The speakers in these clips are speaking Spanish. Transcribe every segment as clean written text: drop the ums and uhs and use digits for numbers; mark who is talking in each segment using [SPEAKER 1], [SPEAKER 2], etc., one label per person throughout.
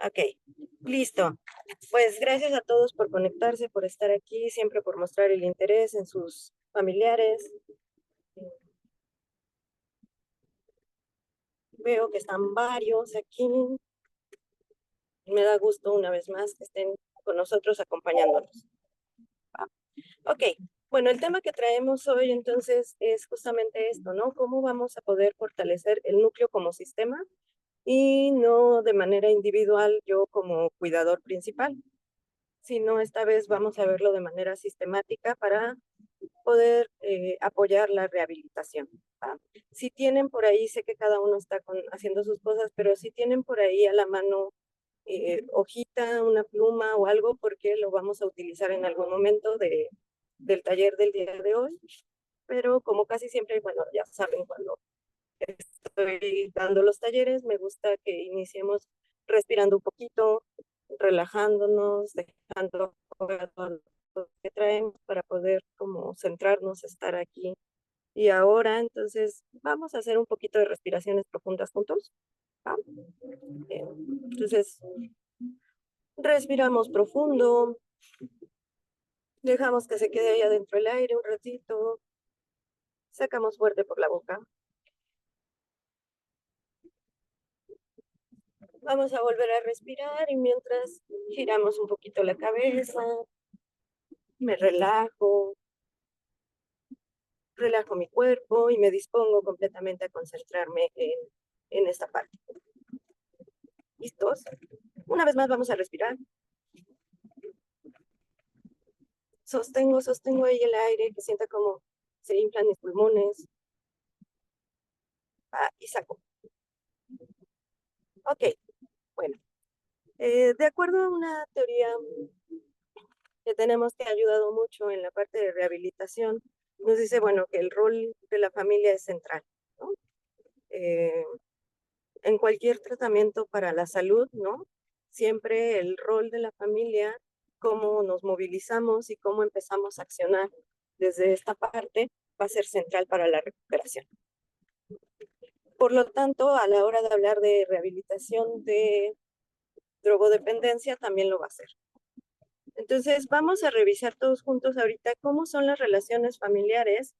[SPEAKER 1] Ok, listo. Pues gracias a todos por conectarse, por estar aquí, siempre por mostrar el interés en sus familiares. Veo que están varios aquí. Me da gusto una vez más que estén con nosotros acompañándonos. Ok, bueno, el tema que traemos hoy entonces es justamente esto, ¿no? ¿Cómo vamos a poder fortalecer el núcleo como sistema y no de manera individual yo como cuidador principal, sino esta vez vamos a verlo de manera sistemática para poder apoyar la rehabilitación. ¿Va? Si tienen por ahí, sé que cada uno está haciendo sus cosas, pero si tienen por ahí a la mano hojita, una pluma o algo, porque lo vamos a utilizar en algún momento del taller del día de hoy. Pero como casi siempre, bueno, ya saben, cuando estoy dando los talleres, me gusta que iniciemos respirando un poquito, relajándonos, dejando todo lo que traemos para poder como centrarnos, estar aquí y ahora. Entonces, vamos a hacer un poquito de respiraciones profundas juntos. ¿Va? Entonces, respiramos profundo, dejamos que se quede ahí adentro el aire un ratito, sacamos fuerte por la boca. Vamos a volver a respirar y mientras giramos un poquito la cabeza, me relajo mi cuerpo y me dispongo completamente a concentrarme en esta parte. ¿Listos? Una vez más vamos a respirar. Sostengo ahí el aire, que sienta como se inflan mis pulmones. Y saco. Ok, bueno. De acuerdo a una teoría que tenemos que ha ayudado mucho en la parte de rehabilitación, nos dice, bueno, que el rol de la familia es central, ¿no? En cualquier tratamiento para la salud, ¿no? Siempre el rol de la familia, cómo nos movilizamos y cómo empezamos a accionar desde esta parte, va a ser central para la recuperación. Por lo tanto, a la hora de hablar de rehabilitación de drogodependencia, también lo va a hacer. Entonces, vamos a revisar todos juntos ahorita cómo son las relaciones familiares,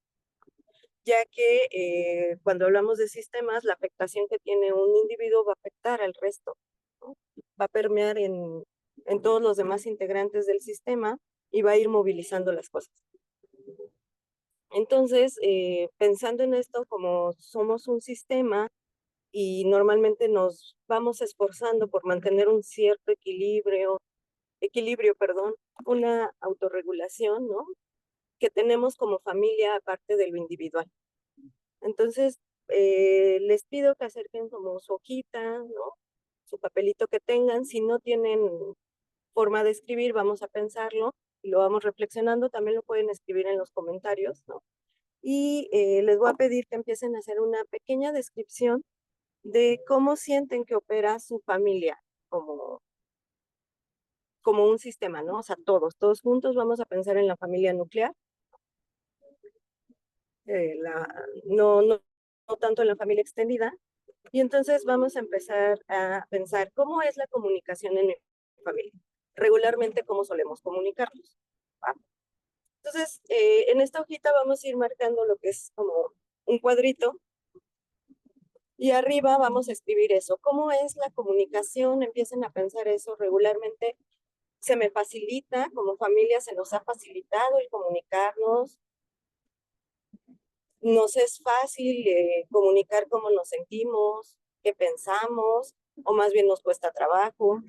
[SPEAKER 1] ya que cuando hablamos de sistemas, la afectación que tiene un individuo va a afectar al resto, ¿no? Va a permear en todos los demás integrantes del sistema y va a ir movilizando las cosas. Entonces, pensando en esto, como somos un sistema y normalmente nos vamos esforzando por mantener un cierto equilibrio, una autorregulación, ¿no? Que tenemos como familia aparte de lo individual. Entonces, les pido que acerquen como su hojita, ¿no? Su papelito que tengan. Si no tienen forma de escribir, vamos a pensarlo y lo vamos reflexionando. También lo pueden escribir en los comentarios, ¿no? Y les voy a pedir que empiecen a hacer una pequeña descripción de cómo sienten que opera su familia como, como un sistema, ¿no? O sea, todos juntos vamos a pensar en la familia nuclear. No tanto en la familia extendida. Y entonces vamos a empezar a pensar cómo es la comunicación en mi familia. Regularmente, cómo solemos comunicarnos. ¿Va? Entonces, en esta hojita vamos a ir marcando lo que es como un cuadrito y arriba vamos a escribir eso. ¿Cómo es la comunicación? Empiecen a pensar eso. Regularmente se me facilita, como familia se nos ha facilitado el comunicarnos. Nos es fácil comunicar cómo nos sentimos, qué pensamos, o más bien nos cuesta trabajo.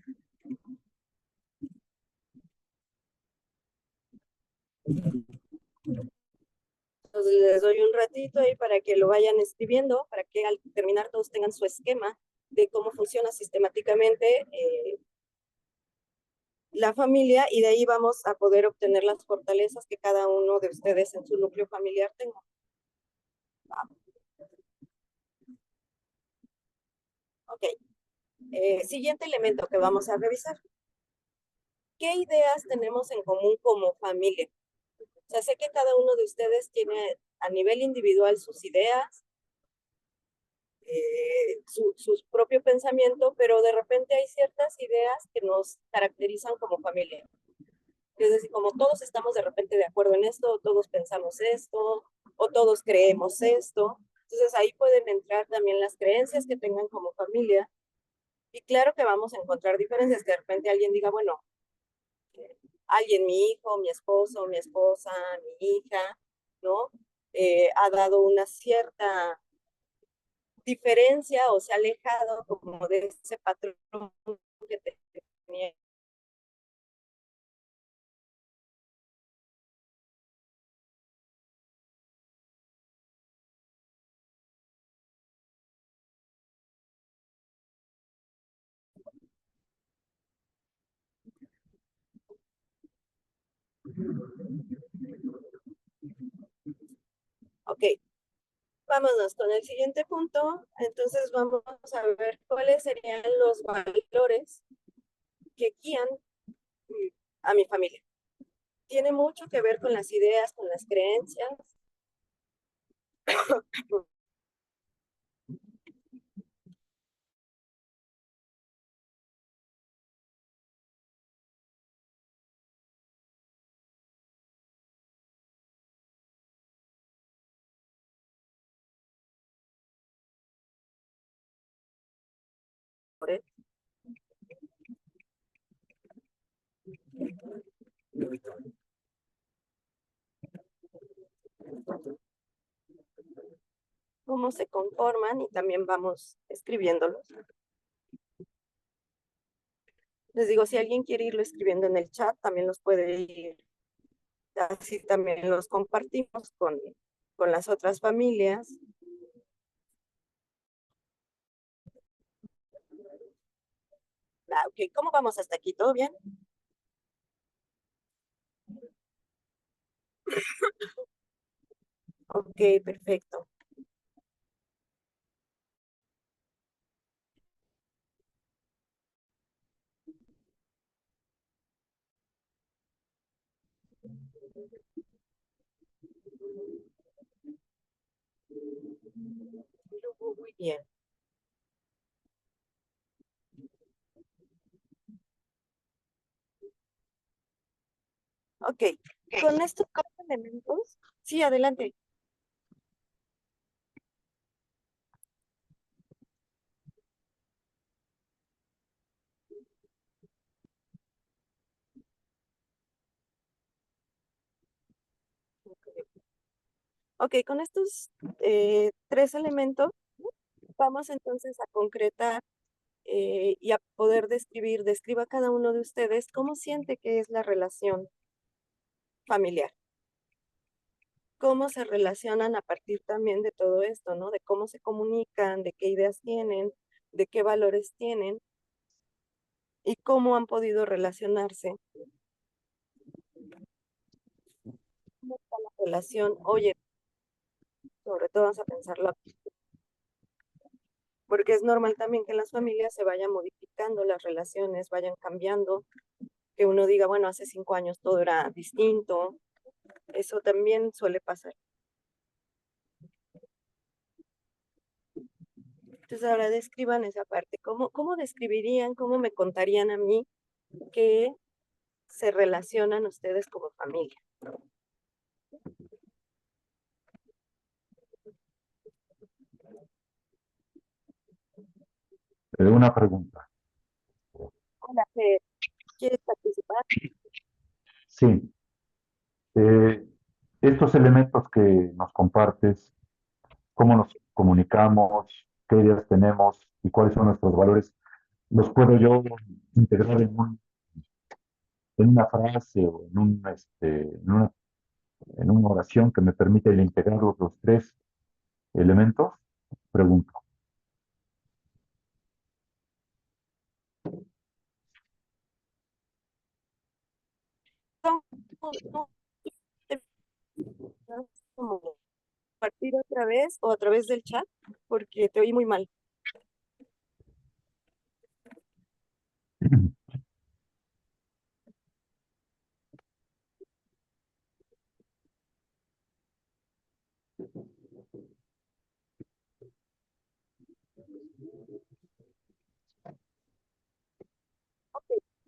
[SPEAKER 1] Entonces les doy un ratito ahí para que lo vayan escribiendo, para que al terminar todos tengan su esquema de cómo funciona sistemáticamente la familia, y de ahí vamos a poder obtener las fortalezas que cada uno de ustedes en su núcleo familiar tenga. Ok, siguiente elemento que vamos a revisar. ¿Qué ideas tenemos en común como familia? O sea, sé que cada uno de ustedes tiene a nivel individual sus ideas, su propio pensamiento, pero de repente hay ciertas ideas que nos caracterizan como familia. Es decir, como todos estamos de repente de acuerdo en esto, todos pensamos esto, o todos creemos esto. Entonces ahí pueden entrar también las creencias que tengan como familia. Y claro que vamos a encontrar diferencias, que de repente alguien diga, bueno, alguien, mi hijo, mi esposo, mi esposa, mi hija, ¿no? Ha dado una cierta diferencia o se ha alejado como de ese patrón que tenía. Ok, vámonos con el siguiente punto. Entonces vamos a ver cuáles serían los valores que guían a mi familia. Tiene mucho que ver con las ideas, con las creencias. Cómo se conforman y también vamos escribiéndolos. Les digo, si alguien quiere irlo escribiendo en el chat, también los puede ir, así también los compartimos con las otras familias. Ok, ¿cómo vamos hasta aquí? ¿Todo bien? Ok, perfecto. Muy bien. Ok, con estos cuatro elementos, sí, adelante. Ok, con estos tres elementos vamos entonces a concretar y a poder describir, describa cada uno de ustedes cómo siente que es la relación familiar, cómo se relacionan a partir también de todo esto, ¿no? De cómo se comunican, de qué ideas tienen, de qué valores tienen y cómo han podido relacionarse. ¿Cómo está la relación? Oye, sobre todo vamos a pensarlo, porque es normal también que en las familias se vayan modificando las relaciones, vayan cambiando, que uno diga, bueno, hace 5 años todo era distinto, eso también suele pasar. Entonces ahora describan esa parte, ¿cómo describirían, cómo me contarían a mí que se relacionan ustedes como familia?
[SPEAKER 2] Una pregunta.
[SPEAKER 1] Hola, Fer, ¿quieres participar?
[SPEAKER 2] Sí, eh, estos elementos que nos compartes, cómo nos comunicamos, qué ideas tenemos y cuáles son nuestros valores, los puedo yo integrar en una frase o en una oración que me permite integrar los tres elementos. Pregunto.
[SPEAKER 1] No, no, te- como partir otra vez o a través del chat, porque te oí muy mal.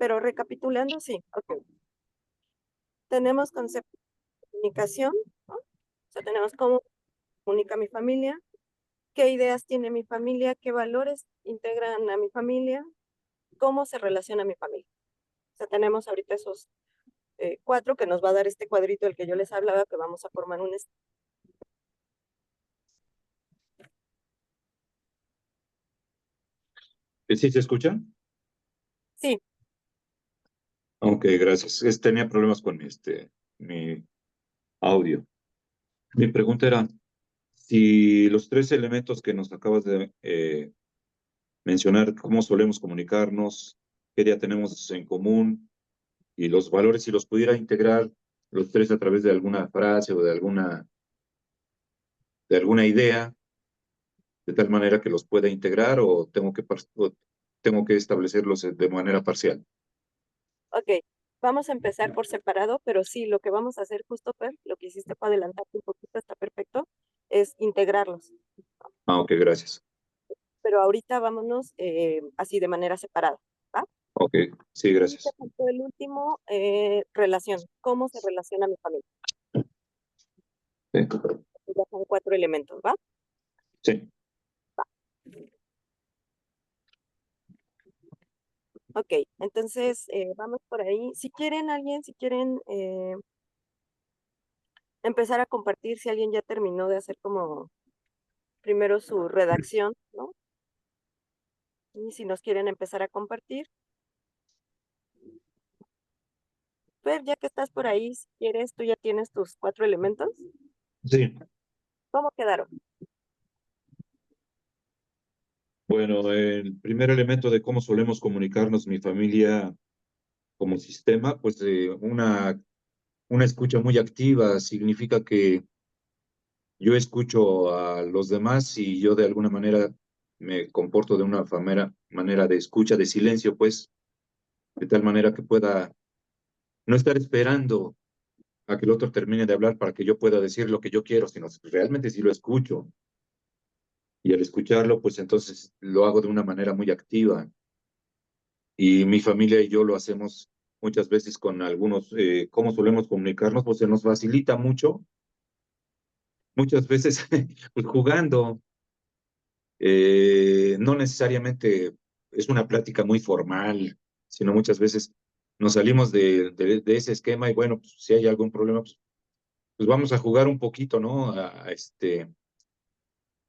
[SPEAKER 1] pero recapitulando, sí, ok. Tenemos concepto de comunicación, ¿no? O sea, tenemos cómo comunica mi familia, qué ideas tiene mi familia, qué valores integran a mi familia, cómo se relaciona mi familia. O sea, tenemos ahorita esos 4 que nos va a dar este cuadrito del que yo les hablaba, que vamos a formar un...
[SPEAKER 3] ¿Sí se escucha?
[SPEAKER 1] Sí,
[SPEAKER 3] Ok, gracias. Tenía problemas con mi audio. Mi pregunta era, si los tres elementos que nos acabas de mencionar, cómo solemos comunicarnos, qué día tenemos en común y los valores, si los pudiera integrar los tres a través de alguna frase o de alguna idea, de tal manera que los pueda integrar o tengo que establecerlos de manera parcial.
[SPEAKER 1] ok. Vamos a empezar por separado, pero sí, lo que vamos a hacer justo, Fer, lo que hiciste para adelantarte un poquito, está perfecto, es integrarlos.
[SPEAKER 3] Ah, ok, gracias.
[SPEAKER 1] Pero ahorita vámonos así de manera separada, ¿va?
[SPEAKER 3] Ok, sí,
[SPEAKER 1] Y te
[SPEAKER 3] gracias.
[SPEAKER 1] faltó el último, relación. ¿Cómo se relaciona mi familia?
[SPEAKER 3] Sí,
[SPEAKER 1] Ya son 4 elementos, ¿va?
[SPEAKER 3] sí.
[SPEAKER 1] Ok, entonces vamos por ahí. Si quieren alguien, si quieren empezar a compartir, si alguien ya terminó de hacer como primero su redacción, ¿no? Y si nos quieren empezar a compartir, Fer, ya que estás por ahí, si quieres, tú ya tienes tus 4 elementos.
[SPEAKER 3] Sí.
[SPEAKER 1] ¿Cómo quedaron?
[SPEAKER 3] Bueno, el primer elemento de cómo solemos comunicarnos mi familia como sistema, pues una escucha muy activa significa que yo escucho a los demás y yo de alguna manera me comporto de una manera de escucha, de silencio, pues, de tal manera que pueda no estar esperando a que el otro termine de hablar para que yo pueda decir lo que yo quiero, sino realmente si lo escucho. Y al escucharlo, pues entonces lo hago de una manera muy activa. Y mi familia y yo lo hacemos muchas veces con algunos, cómo solemos comunicarnos, pues se nos facilita mucho, muchas veces pues jugando, no necesariamente es una plática muy formal, sino muchas veces nos salimos de ese esquema y bueno, pues, si hay algún problema, pues vamos a jugar un poquito, ¿no?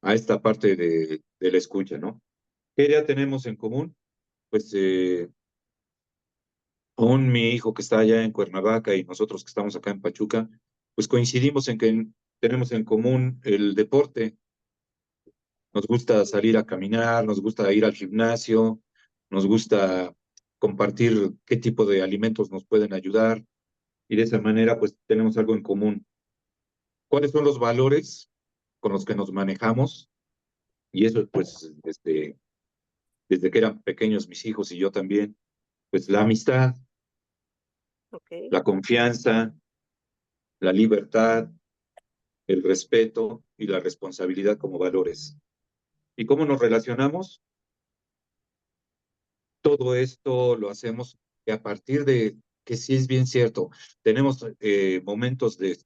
[SPEAKER 3] A esta parte de la escucha, ¿no? ¿Qué ya tenemos en común? Pues aún mi hijo que está allá en Cuernavaca y nosotros que estamos acá en Pachuca, pues coincidimos en que tenemos en común el deporte. Nos gusta salir a caminar, nos gusta ir al gimnasio, nos gusta compartir qué tipo de alimentos nos pueden ayudar y de esa manera pues tenemos algo en común. ¿Cuáles son los valores con los que nos manejamos? Y eso pues desde que eran pequeños mis hijos y yo también, pues la amistad,
[SPEAKER 1] Ok,
[SPEAKER 3] la confianza, la libertad, el respeto y la responsabilidad como valores. ¿Y cómo nos relacionamos? Todo esto lo hacemos a partir de que sí es bien cierto, tenemos momentos de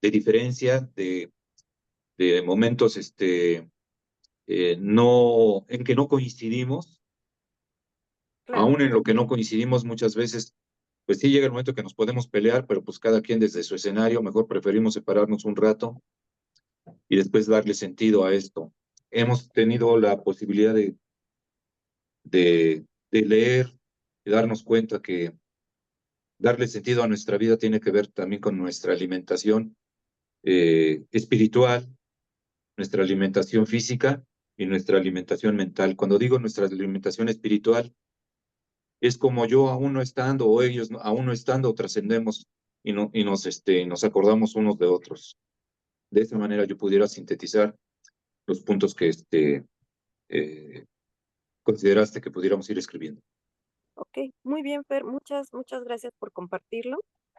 [SPEAKER 3] diferencia, de momentos no, en que no coincidimos,
[SPEAKER 1] claro.
[SPEAKER 3] aún en lo que no coincidimos muchas veces, pues sí llega el momento que nos podemos pelear, pero pues cada quien desde su escenario, mejor preferimos separarnos un rato y después darle sentido a esto. Hemos tenido la posibilidad de leer y darnos cuenta que darle sentido a nuestra vida tiene que ver también con nuestra alimentación espiritual, nuestra alimentación física y nuestra alimentación mental. Cuando digo nuestra alimentación espiritual, es como yo aún no estando o ellos aún no estando trascendemos nos acordamos unos de otros. De esa manera yo pudiera sintetizar los puntos que eh, consideraste que pudiéramos ir escribiendo.
[SPEAKER 1] Ok, muy bien, Fer, muchas gracias por compartirlo,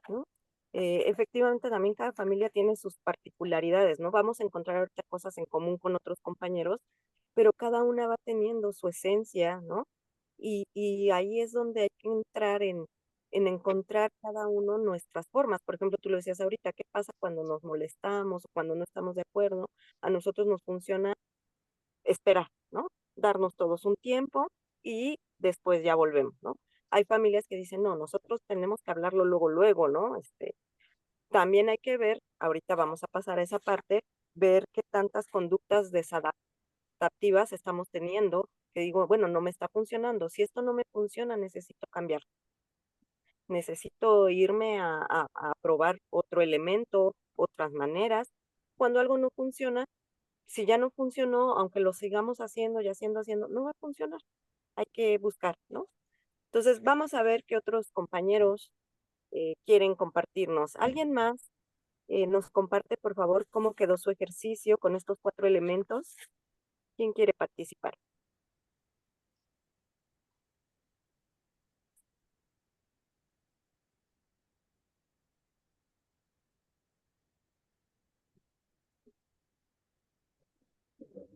[SPEAKER 1] ¿no? Efectivamente, también cada familia tiene sus particularidades, ¿no? Vamos a encontrar ahorita cosas en común con otros compañeros, pero cada una va teniendo su esencia, ¿no? y ahí es donde hay que entrar en encontrar cada uno nuestras formas. Por ejemplo, tú lo decías ahorita, ¿qué pasa cuando nos molestamos o cuando no estamos de acuerdo? A nosotros nos funciona esperar, ¿no? Darnos todos un tiempo y después ya volvemos, ¿no? Hay familias que dicen, no, nosotros tenemos que hablarlo luego, luego, ¿no? También hay que ver, ahorita vamos a pasar a esa parte, ver qué tantas conductas desadaptativas estamos teniendo, que digo, bueno, no me está funcionando. Si esto no me funciona, necesito cambiar. Necesito irme a probar otro elemento, otras maneras. Cuando algo no funciona, si ya no funcionó, aunque lo sigamos haciendo y haciendo, no va a funcionar. Hay que buscar, ¿no? Entonces, vamos a ver qué otros compañeros quieren compartirnos. ¿Alguien más nos comparte, por favor, cómo quedó su ejercicio con estos 4 elementos? ¿Quién quiere participar?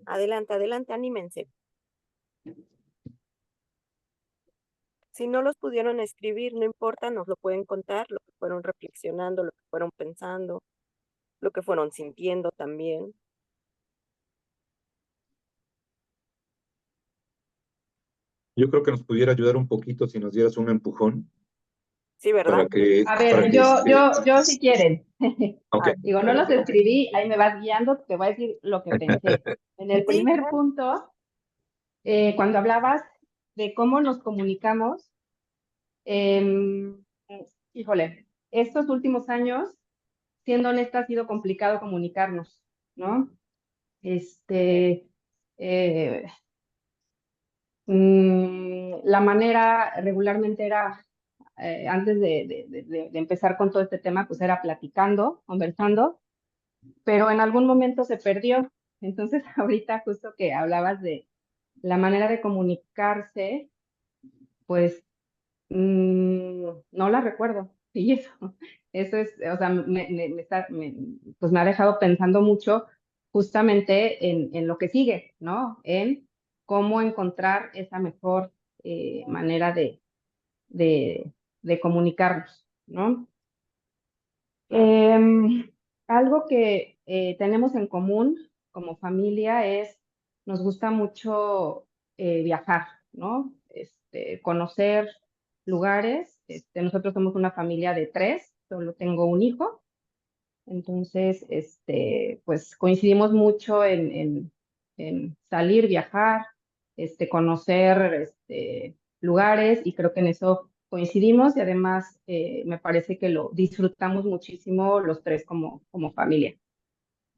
[SPEAKER 1] Adelante, adelante, anímense. Si no los pudieron escribir, no importa, nos lo pueden contar, lo que fueron reflexionando, lo que fueron pensando, lo que fueron sintiendo también.
[SPEAKER 3] Yo creo que nos pudiera ayudar un poquito si nos dieras un empujón
[SPEAKER 1] Sí, ¿verdad?
[SPEAKER 4] A
[SPEAKER 3] para
[SPEAKER 4] ver,
[SPEAKER 3] que
[SPEAKER 4] yo si quieren.
[SPEAKER 3] ok.
[SPEAKER 4] Digo, no los escribí, ahí me vas guiando, te voy a decir lo que pensé. En el
[SPEAKER 1] Sí,
[SPEAKER 4] primer
[SPEAKER 1] claro.
[SPEAKER 4] punto, cuando hablabas de cómo nos comunicamos, em, híjole, estos últimos años, siendo honesta, ha sido complicado comunicarnos, ¿no? Eh, la manera regularmente era, antes de empezar con todo este tema, pues era platicando, conversando, pero en algún momento se perdió. Entonces, ahorita justo que hablabas de la manera de comunicarse, pues no la recuerdo. Y eso es, o sea, pues me ha dejado pensando mucho justamente en lo que sigue, ¿no? En cómo encontrar esa mejor manera de, de comunicarnos, ¿no? Algo que tenemos en común como familia es, nos gusta mucho viajar, ¿no? Conocer lugares. Nosotros somos una familia de 3, solo tengo un hijo. Entonces, pues coincidimos mucho en salir, viajar, conocer lugares y creo que en eso coincidimos y además me parece que lo disfrutamos muchísimo los 3 como familia.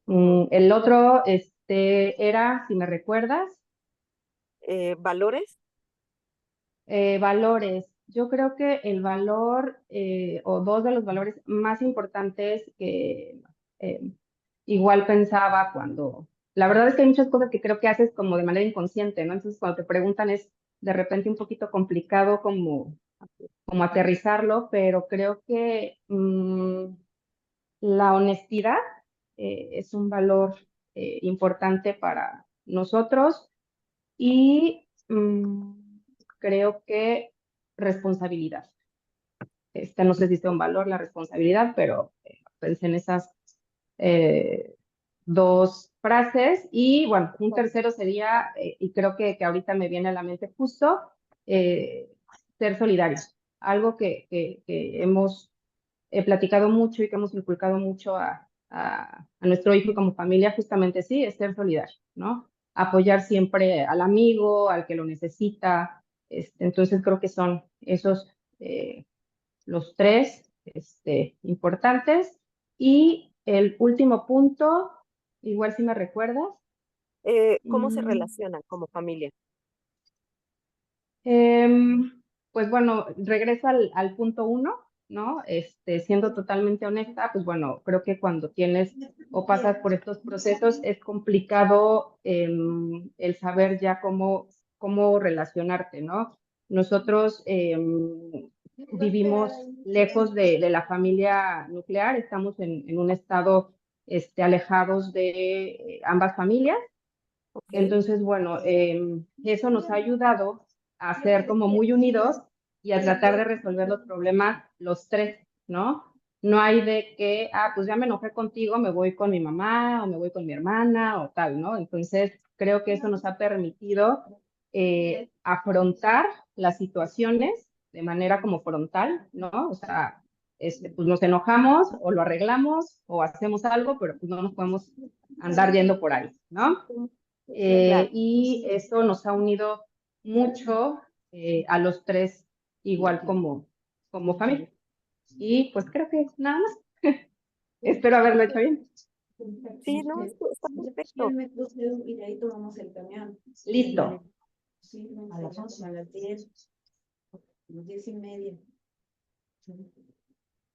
[SPEAKER 4] El otro era, si me recuerdas,
[SPEAKER 1] ¿Valores?
[SPEAKER 4] Valores. Yo creo que el valor o 2 de los valores más importantes que eh, igual pensaba cuando, la verdad es que hay muchas cosas que creo que haces como de manera inconsciente, ¿no? Entonces cuando te preguntan es de repente un poquito complicado como aterrizarlo, pero creo que la honestidad es un valor importante para nosotros y creo que responsabilidad. No sé si sea un valor la responsabilidad, pero pensé en esas 2 frases. Y bueno, un tercero sería, y creo que ahorita me viene a la mente justo, ser solidarios. Algo que hemos platicado mucho y que hemos inculcado mucho a nuestro hijo como familia, justamente sí, es ser solidario, ¿no? Apoyar siempre al amigo, al que lo necesita. Entonces creo que son esos los 3 importantes. Y el último punto, igual si me recuerdas.
[SPEAKER 1] ¿Cómo se
[SPEAKER 4] mm,
[SPEAKER 1] relacionan como familia?
[SPEAKER 4] Pues bueno, regreso al punto 1, ¿no? Siendo totalmente honesta, pues bueno, creo que cuando tienes o pasas por estos procesos es complicado el saber ya cómo relacionarte, ¿no? Nosotros vivimos lejos de la familia nuclear, estamos en un estado alejados de ambas familias.
[SPEAKER 1] Ok.
[SPEAKER 4] Entonces, bueno, eso nos ha ayudado a ser como muy unidos y a tratar de resolver los problemas los tres, ¿no? No hay de que, pues ya me enojé contigo, me voy con mi mamá o me voy con mi hermana o tal, ¿no? Entonces, creo que eso nos ha permitido afrontar las situaciones de manera como frontal, ¿no? O sea, pues nos enojamos o lo arreglamos o hacemos algo, pero pues no nos podemos andar yendo por ahí, ¿no?
[SPEAKER 1] Claro.
[SPEAKER 4] Y eso nos ha unido mucho a los tres, igual como familia. Y pues creo que nada más. Espero haberlo hecho bien.
[SPEAKER 1] Sí, no, está perfecto.
[SPEAKER 5] Y de ahí tomamos el camión.
[SPEAKER 4] Listo.
[SPEAKER 5] Sí, a las 11, a las 10, 10:30.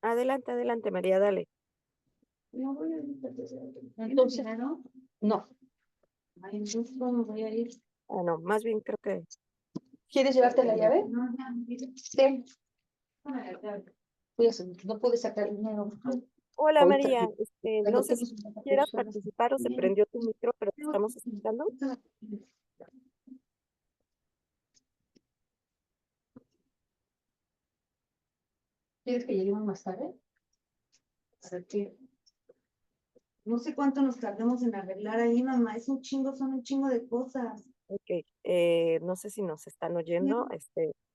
[SPEAKER 1] Adelante, adelante, María, dale.
[SPEAKER 5] No voy a ir. Entonces, no. Ay, entonces, ¿cómo voy a ir?
[SPEAKER 1] Ah, no, más bien creo que
[SPEAKER 6] ¿Quieres llevarte la llave?
[SPEAKER 5] No, ya,
[SPEAKER 6] Sí.
[SPEAKER 5] pues,
[SPEAKER 6] No pude sacar dinero.
[SPEAKER 1] Hola
[SPEAKER 6] Ahorita.
[SPEAKER 1] María, no sé si quieras
[SPEAKER 6] Personas.
[SPEAKER 1] participar o se prendió tu micro, pero te estamos escuchando.
[SPEAKER 5] ¿Quieres que lleguemos más tarde? A ver qué. No sé cuánto nos tardemos en arreglar ahí, mamá. Es un chingo, son un chingo de cosas.
[SPEAKER 1] Ok, no sé si nos están oyendo.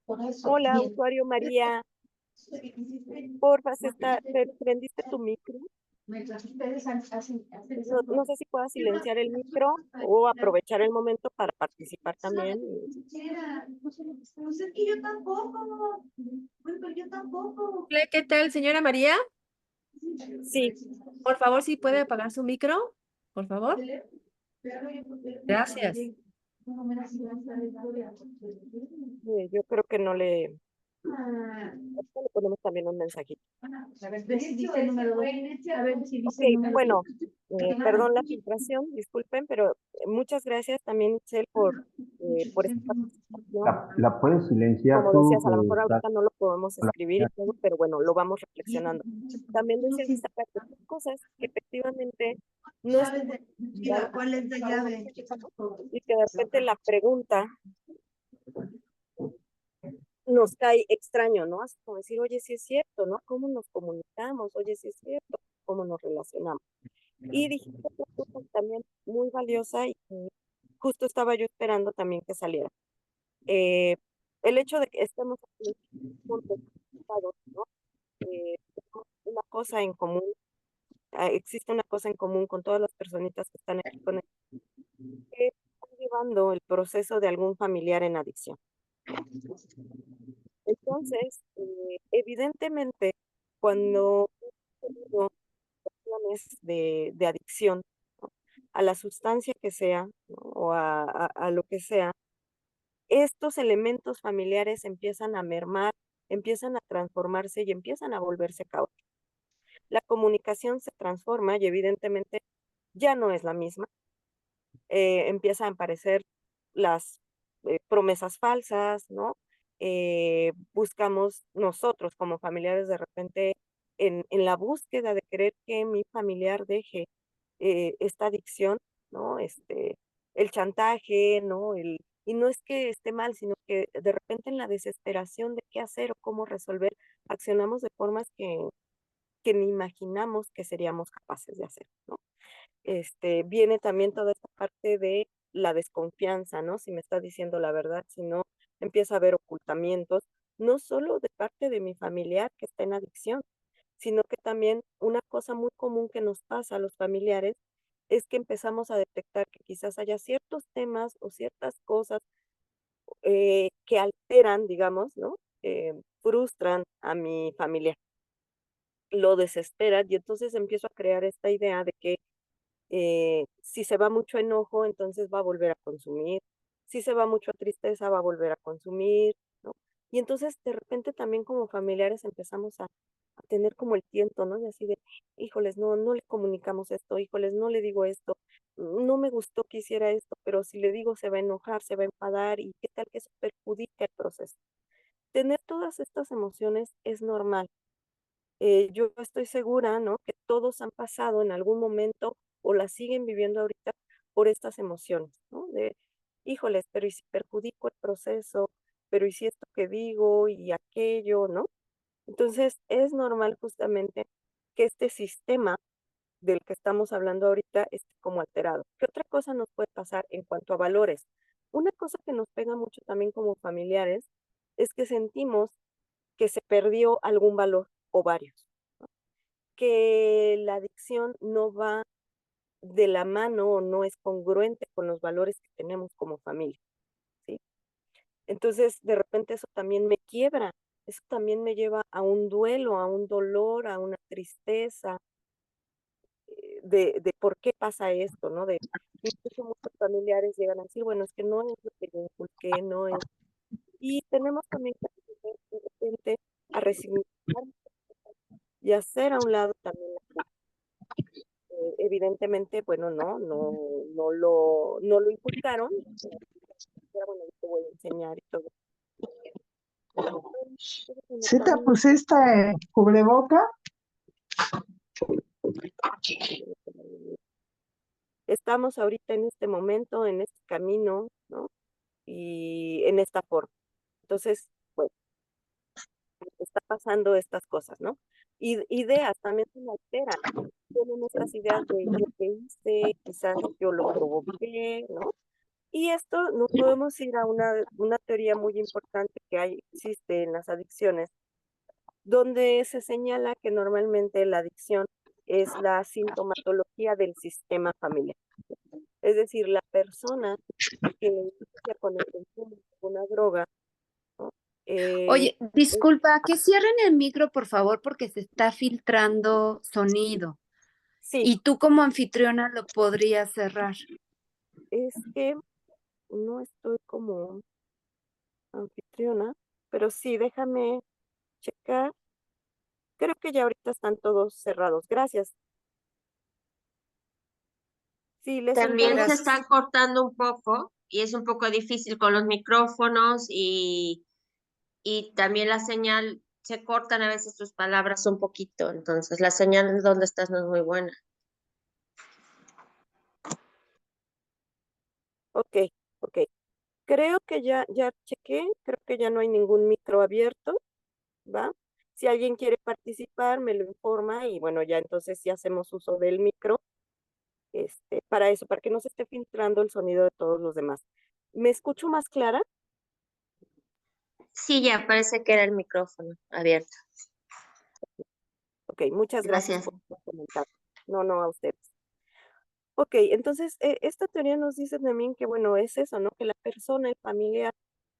[SPEAKER 6] Por eso.
[SPEAKER 1] Hola,
[SPEAKER 6] Bien.
[SPEAKER 1] usuario María, porfa, prendiste tu micro.
[SPEAKER 5] Mientras ustedes hacen
[SPEAKER 1] No sé si puedas silenciar el micro o aprovechar el momento para participar también.
[SPEAKER 5] Pues es que yo tampoco. Bueno, pero yo tampoco.
[SPEAKER 7] Hola, ¿qué tal, señora María?
[SPEAKER 1] Sí,
[SPEAKER 7] Por favor, si puede apagar su micro, por favor. Gracias.
[SPEAKER 1] yo creo que no le ponemos también un mensajito.
[SPEAKER 5] A ver si dice el número 2. A ver si dice
[SPEAKER 1] Ok,
[SPEAKER 5] el número
[SPEAKER 1] bueno, perdón la filtración, disculpen, pero muchas gracias también, Itzel, por esta participación.
[SPEAKER 2] ¿La puedes silenciar
[SPEAKER 1] Como
[SPEAKER 2] tú?
[SPEAKER 1] decías, a lo mejor ahorita no lo podemos
[SPEAKER 2] la-
[SPEAKER 1] escribir y todo, pero bueno, lo vamos reflexionando. También decías esta parte de cosas que efectivamente no están
[SPEAKER 5] Mira, ¿cuál es la llave?
[SPEAKER 1] y que de repente la pregunta nos cae extraño, ¿no? Así como decir, oye, sí es cierto, ¿no? ¿Cómo nos comunicamos? Oye, sí es cierto, ¿cómo nos relacionamos? Y dijiste otra cosa también muy valiosa y que justo estaba yo esperando también que saliera. Eh, el hecho de que estemos aquí juntos, ¿no? Tenemos una cosa en común, existe una cosa en común con todas las personitas que están aquí con que están llevando el proceso de algún familiar en adicción. Entonces, evidentemente, cuando tengo situaciones de adicción, ¿no? A la sustancia que sea, ¿no? O a lo que sea, estos elementos familiares empiezan a mermar, empiezan a transformarse y empiezan a volverse caóticos. La comunicación se transforma y evidentemente ya no es la misma. Empiezan a aparecer las promesas falsas, ¿no? Buscamos nosotros como familiares de repente en la búsqueda de querer que mi familiar deje esta adicción, ¿no? El chantaje, ¿no? Y no es que esté mal, sino que de repente en la desesperación de qué hacer o cómo resolver, accionamos de formas que ni imaginamos que seríamos capaces de hacer, ¿no? Viene también toda esta parte de la desconfianza, ¿no? Si me está diciendo la verdad, si no, empieza a haber ocultamientos, no solo de parte de mi familiar que está en adicción, sino que también una cosa muy común que nos pasa a los familiares es que empezamos a detectar que quizás haya ciertos temas o ciertas cosas que alteran, digamos, ¿no? Frustran a mi familiar, lo desesperan y entonces empiezo a crear esta idea de que si se va mucho enojo, entonces va a volver a consumir. Si se va mucho tristeza, va a volver a consumir, ¿no? Y entonces de repente también como familiares empezamos a tener como el tiento, ¿no? Y así de, híjoles, no le comunicamos esto, híjoles, no le digo esto, no me gustó que hiciera esto, pero si le digo se va a enojar, se va a enfadar y qué tal que eso perjudica el proceso. Tener todas estas emociones es normal. Yo estoy segura, ¿no? Que todos han pasado en algún momento o la siguen viviendo ahorita por estas emociones, ¿no? De, híjoles, pero ¿y si perjudico el proceso? pero ¿y si esto que digo y aquello, no? Entonces, es normal justamente que este sistema del que estamos hablando ahorita esté como alterado. ¿Qué otra cosa nos puede pasar en cuanto a valores? Una cosa que nos pega mucho también como familiares es que sentimos que se perdió algún valor o varios, que la adicción no va de la mano o no es congruente con los valores que tenemos como familia, ¿sí? Entonces, de repente eso también me quiebra, eso también me lleva a un duelo, a un dolor, a una tristeza, de por qué pasa esto, ¿no? Incluso muchos familiares llegan a decir, bueno, es que no es lo que yo inculqué, no es. Y tenemos también que aprender de repente a resignificar y hacer a un lado también la culpa. Evidentemente, bueno, no lo inculcaron, pero bueno, yo te voy a enseñar y todo.
[SPEAKER 8] ¿Sí te pusiste cubreboca?
[SPEAKER 1] Estamos ahorita en este momento, en este camino, ¿no? Y en esta forma. Entonces, bueno, está pasando estas cosas, ¿no? Y ideas también se me alteran. Tienen estas ideas de yo qué hice, quizás yo lo provoqué, ¿no? Y esto nos podemos ir a una teoría muy importante que existe en las adicciones, donde se señala que normalmente la adicción es la sintomatología del sistema familiar. Es decir, la persona que inicia con el consumo de una droga, ¿no?
[SPEAKER 9] Oye,
[SPEAKER 1] Es-
[SPEAKER 9] disculpa, que cierren el micro, por favor, porque se está filtrando sonido.
[SPEAKER 1] sí,
[SPEAKER 9] Y tú como anfitriona lo podrías cerrar.
[SPEAKER 1] es que no estoy como anfitriona, pero sí, déjame checar. Creo que ya ahorita están todos cerrados. Gracias. Sí, les
[SPEAKER 10] También se
[SPEAKER 1] encargo.
[SPEAKER 10] están cortando un poco y es un poco difícil con los micrófonos y también la señal, se cortan a veces tus palabras un poquito, entonces la señal donde estás no es muy buena.
[SPEAKER 1] Ok, ok. Creo que ya chequé, creo que ya no hay ningún micro abierto, ¿va? Si alguien quiere participar, me lo informa y bueno, ya entonces sí hacemos uso del micro, para eso, para que no se esté filtrando el sonido de todos los demás. ¿Me escucho más clara?
[SPEAKER 10] Sí, ya parece que era el micrófono abierto.
[SPEAKER 1] Ok, muchas gracias
[SPEAKER 10] Gracias.
[SPEAKER 1] por comentar. No, a ustedes. Ok, entonces esta teoría nos dice también que, bueno, es eso, ¿no? Que la persona, el familiar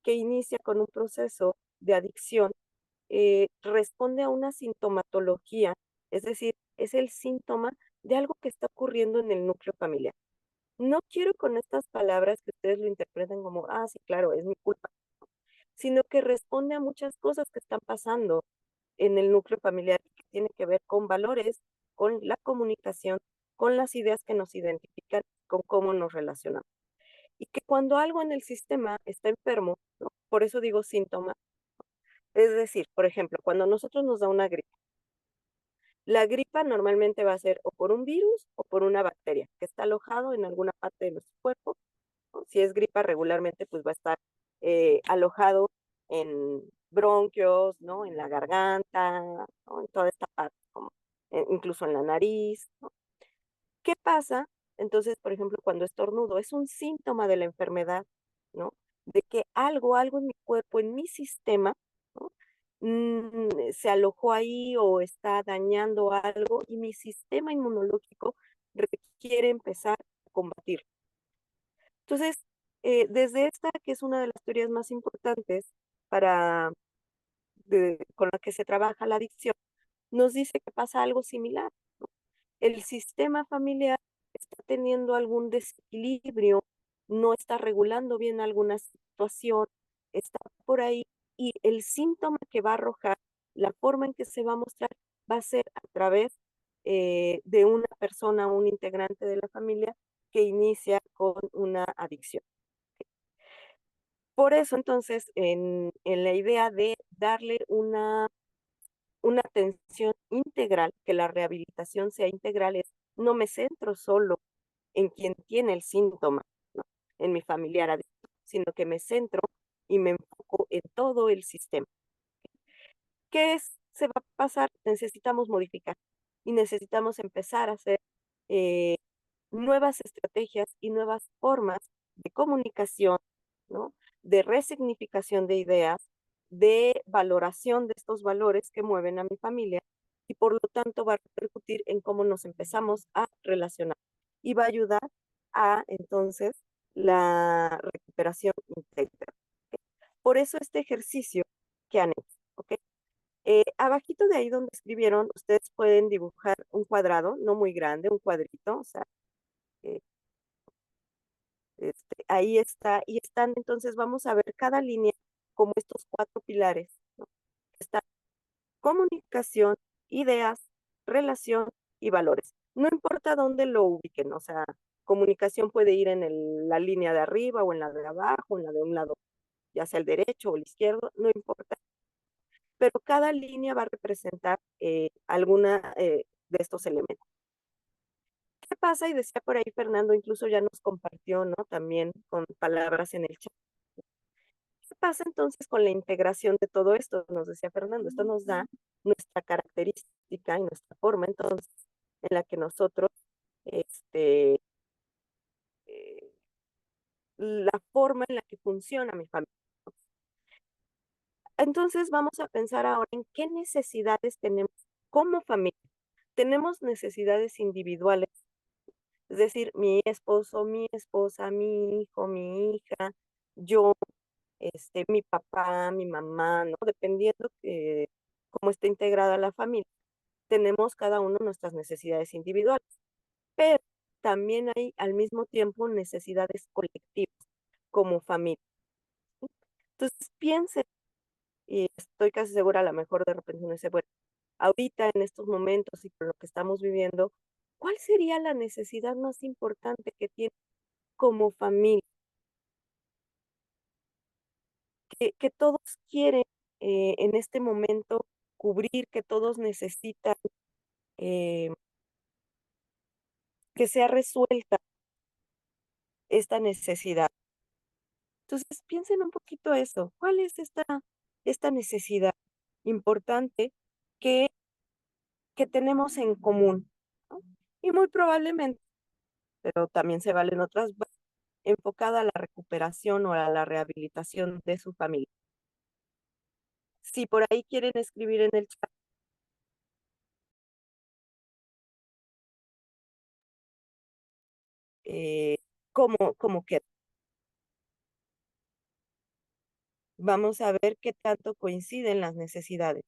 [SPEAKER 1] que inicia con un proceso de adicción, responde a una sintomatología, es decir, es el síntoma de algo que está ocurriendo en el núcleo familiar. No quiero con estas palabras que ustedes lo interpreten como, ah, sí, claro, es mi culpa, sino que responde a muchas cosas que están pasando en el núcleo familiar que tiene que ver con valores, con la comunicación, con las ideas que nos identifican, con cómo nos relacionamos. Y que cuando algo en el sistema está enfermo, ¿no? Por eso digo síntoma, es decir, por ejemplo, cuando a nosotros nos da una gripe, la gripa normalmente va a ser o por un virus o por una bacteria que está alojado en alguna parte de nuestro cuerpo, ¿no? Si es gripa regularmente, pues va a estar alojado en bronquios, ¿no? En la garganta, ¿no? En toda esta parte, como incluso en la nariz, ¿no? ¿Qué pasa? Entonces, por ejemplo, cuando estornudo, es un síntoma de la enfermedad, ¿no? De que algo en mi cuerpo, en mi sistema, ¿no? Se alojó ahí o está dañando algo y mi sistema inmunológico requiere empezar a combatir. Entonces, desde esta, que es una de las teorías más importantes para, con la que se trabaja la adicción, nos dice que pasa algo similar. El sistema familiar está teniendo algún desequilibrio, no está regulando bien alguna situación, está por ahí y el síntoma que va a arrojar, la forma en que se va a mostrar, va a ser a través de una persona, un integrante de la familia que inicia con una adicción. Por eso, entonces, en la idea de darle una atención integral, que la rehabilitación sea integral, es no me centro solo en quien tiene el síntoma, ¿no? En mi familiar adicto, sino que me centro y me enfoco en todo el sistema. Se va a pasar? Necesitamos modificar y necesitamos empezar a hacer nuevas estrategias y nuevas formas de comunicación, ¿no? De resignificación de ideas, de valoración de estos valores que mueven a mi familia y por lo tanto va a repercutir en cómo nos empezamos a relacionar y va a ayudar a entonces la recuperación íntegra. ¿Ok? Por eso este ejercicio que han hecho, ¿ok? Abajito de ahí donde escribieron, ustedes pueden dibujar un cuadrado, no muy grande, un cuadrito, o sea, eh, ahí está, y están, entonces vamos a ver cada línea como estos 4 pilares, ¿no? Está comunicación, ideas, relación y valores. No importa dónde lo ubiquen, o sea, comunicación puede ir en la línea de arriba o en la de abajo, en la de un lado, ya sea el derecho o el izquierdo, no importa. Pero cada línea va a representar alguna de estos elementos. ¿Qué pasa? Y decía por ahí Fernando, incluso ya nos compartió, ¿no? También con palabras en el chat. ¿Qué pasa entonces con la integración de todo esto? Nos decía Fernando, esto nos da nuestra característica y nuestra forma entonces en la que nosotros, este, eh, la forma en la que funciona mi familia. Entonces vamos a pensar ahora en qué necesidades tenemos como familia. Tenemos necesidades individuales, es decir, mi esposo, mi esposa, mi hijo, mi hija, yo, mi papá, mi mamá, ¿no? Dependiendo cómo esté integrada la familia, tenemos cada uno nuestras necesidades individuales, pero también hay al mismo tiempo necesidades colectivas como familia. Entonces piensen, y estoy casi segura, a lo mejor de repente uno dice, bueno, ahorita en estos momentos y con lo que estamos viviendo, ¿cuál sería la necesidad más importante que tiene como familia? Que todos quieren en este momento cubrir, que todos necesitan eh, que sea resuelta esta necesidad. Entonces, piensen un poquito eso. ¿Cuál es esta necesidad importante que, que tenemos en común? ¿No? Y muy probablemente, pero también se valen otras, enfocada a la recuperación o a la rehabilitación de su familia. Si por ahí quieren escribir en el chat, cómo queda. Vamos a ver qué tanto coinciden las necesidades.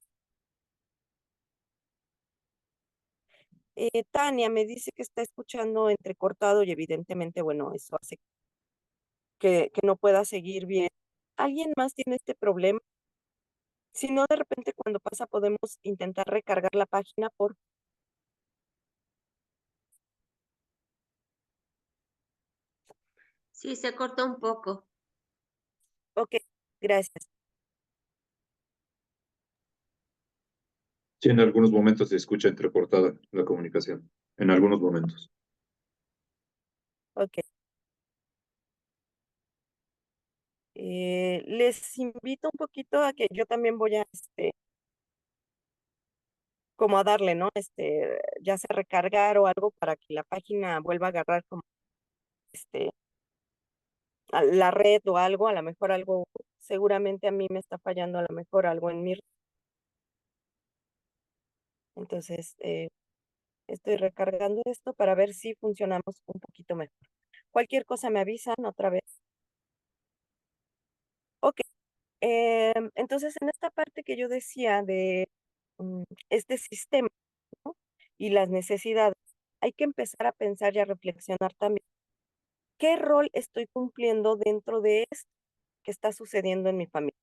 [SPEAKER 1] Tania me dice que está escuchando entrecortado y evidentemente, bueno, eso hace que no pueda seguir bien. ¿Alguien más tiene este problema? Si no, de repente cuando pasa podemos intentar recargar la página por...
[SPEAKER 10] Sí, se cortó un poco.
[SPEAKER 1] Ok, gracias.
[SPEAKER 3] Sí, en algunos momentos se escucha entrecortada la comunicación, en algunos momentos.
[SPEAKER 1] Ok. Les invito un poquito a que yo también voy a, como a darle, ¿no? Ya sea recargar o algo para que la página vuelva a agarrar como, a la red o algo, a lo mejor algo, seguramente a mí me está fallando, a lo mejor algo en mi red. Entonces, estoy recargando esto para ver si funcionamos un poquito mejor. Cualquier cosa me avisan otra vez. Ok, entonces en esta parte que yo decía de este sistema, ¿no? Y las necesidades, hay que empezar a pensar y a reflexionar también. ¿Qué rol estoy cumpliendo dentro de esto que está sucediendo en mi familia?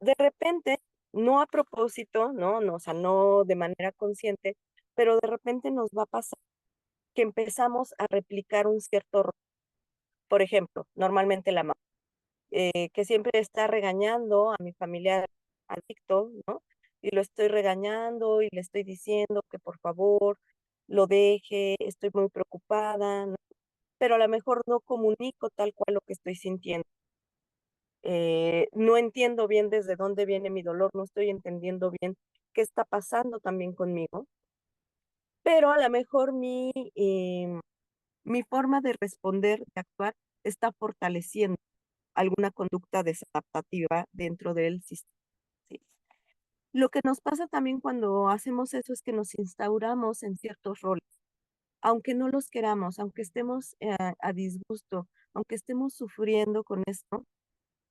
[SPEAKER 1] De repente, no a propósito, ¿no? O sea, no de manera consciente, pero de repente nos va a pasar que empezamos a replicar un cierto rol. Por ejemplo, normalmente la mamá, que siempre está regañando a mi familiar adicto, ¿no? Y lo estoy regañando y le estoy diciendo que por favor lo deje, estoy muy preocupada, ¿no? Pero a lo mejor no comunico tal cual lo que estoy sintiendo. no entiendo bien desde dónde viene mi dolor, no estoy entendiendo bien qué está pasando también conmigo, pero a lo mejor mi forma de responder, de actuar, está fortaleciendo alguna conducta desadaptativa dentro del sistema. ¿Sí? Lo que nos pasa también cuando hacemos eso es que nos instauramos en ciertos roles, aunque no los queramos, aunque estemos a disgusto, aunque estemos sufriendo con esto,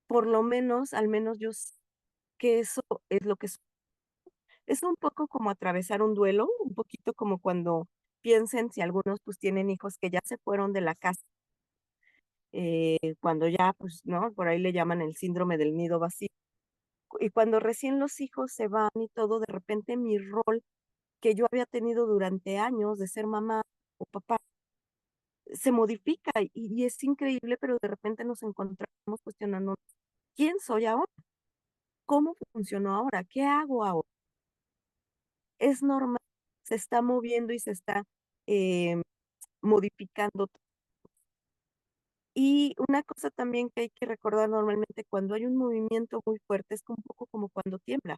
[SPEAKER 1] por lo menos, al menos yo sé que eso es lo que es un poco como atravesar un duelo, un poquito como cuando piensen si algunos pues tienen hijos que ya se fueron de la casa, cuando ya pues, ¿no? Por ahí le llaman el síndrome del nido vacío. Y cuando recién los hijos se van y todo, de repente mi rol que yo había tenido durante años de ser mamá o papá se modifica y es increíble, pero de repente nos encontramos cuestionando, ¿quién soy ahora? ¿Cómo funcionó ahora? ¿Qué hago ahora? Es normal, se está moviendo y se está eh, modificando. Y una cosa también que hay que recordar normalmente cuando hay un movimiento muy fuerte es un poco como cuando tiembla.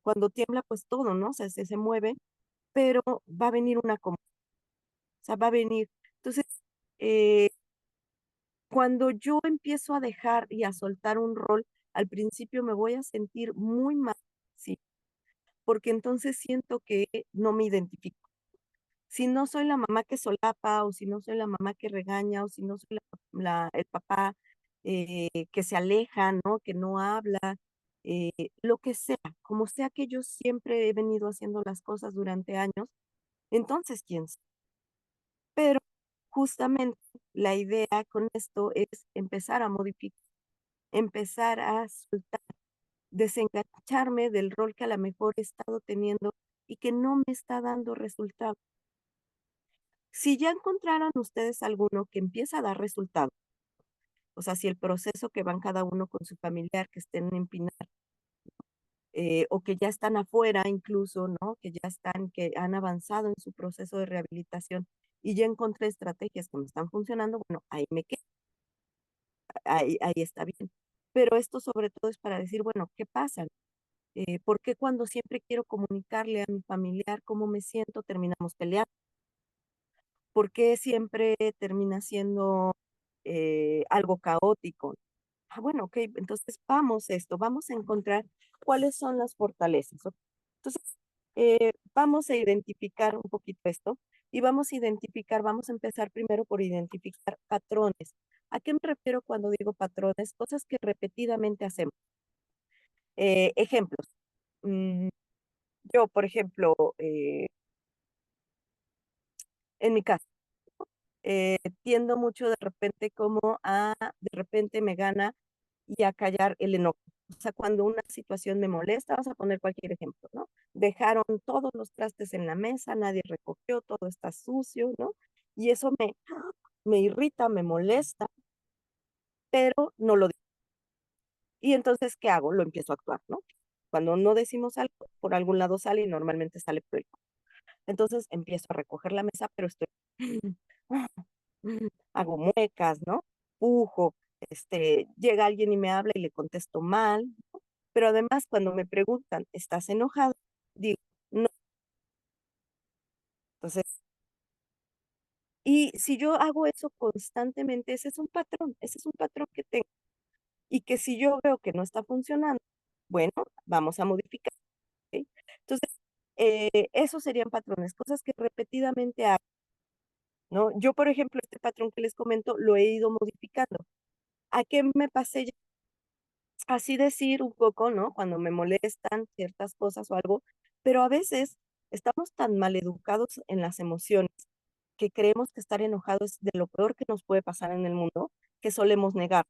[SPEAKER 1] Cuando tiembla, pues todo, ¿no? O sea, se mueve, pero va a venir una conmoción, o sea, va a venir. Entonces, eh, cuando yo empiezo a dejar y a soltar un rol, al principio me voy a sentir muy mal, sí, porque entonces siento que no me identifico. Si no soy la mamá que solapa, o si no soy la mamá que regaña, o si no soy el papá que se aleja, ¿no? Que no habla, lo que sea, como sea que yo siempre he venido haciendo las cosas durante años, entonces, ¿quién soy? Pero justamente la idea con esto es empezar a modificar, empezar a soltar, desengancharme del rol que a lo mejor he estado teniendo y que no me está dando resultado. Si ya encontraran ustedes alguno que empieza a dar resultado, o sea, si el proceso que van cada uno con su familiar, que estén en Pinar, o que ya están afuera incluso, ¿no? Que ya están, que han avanzado en su proceso de rehabilitación y ya encontré estrategias que me están funcionando, bueno, ahí me quedo, ahí está bien. Pero esto sobre todo es para decir, bueno, ¿qué pasa? ¿Por qué cuando siempre quiero comunicarle a mi familiar cómo me siento, terminamos peleando? ¿Por qué siempre termina siendo algo caótico? Ah, bueno, ok, entonces vamos a encontrar cuáles son las fortalezas. ¿Ok? Entonces, vamos a identificar un poquito esto y vamos a empezar primero por identificar patrones. ¿A qué me refiero cuando digo patrones? Cosas que repetidamente hacemos. Ejemplos. Yo, por ejemplo, en mi casa, tiendo mucho de repente de repente me gana y a callar el enojo. O sea, cuando una situación me molesta, vamos a poner cualquier ejemplo, ¿no? Dejaron todos los trastes en la mesa, nadie recogió, todo está sucio, ¿no? Y eso me irrita, me molesta, pero no lo digo. Y entonces, ¿qué hago? Lo empiezo a actuar, ¿no? Cuando no decimos algo, por algún lado sale y normalmente sale por el. Entonces empiezo a recoger la mesa, pero estoy hago muecas, ¿no? Pujo, llega alguien y me habla y le contesto mal, ¿no? Pero además cuando me preguntan, ¿estás enojado? Digo, no. Entonces, y si yo hago eso constantemente, ese es un patrón que tengo. Y que si yo veo que no está funcionando, bueno, vamos a modificar, ¿ok? Entonces, esos serían patrones, cosas que repetidamente hago, ¿no? Yo, por ejemplo, este patrón que les comento, lo he ido modificando. ¿A qué me pasé ya? Así decir un poco, ¿no? Cuando me molestan ciertas cosas o algo, pero a veces estamos tan mal educados en las emociones que creemos que estar enojado es de lo peor que nos puede pasar en el mundo, que solemos negar.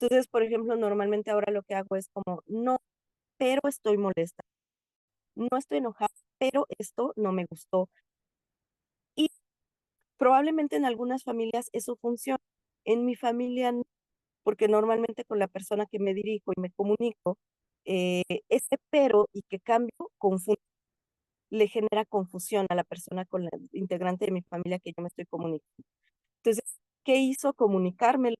[SPEAKER 1] Entonces, por ejemplo, normalmente ahora lo que hago es como, no, pero estoy molesta, no estoy enojada, pero esto no me gustó. Y probablemente en algunas familias eso funciona. En mi familia no, porque normalmente con la persona que me dirijo y me comunico, ese pero y que cambio le genera confusión a la persona con la integrante de mi familia que yo me estoy comunicando. Entonces, ¿qué hizo? Comunicarme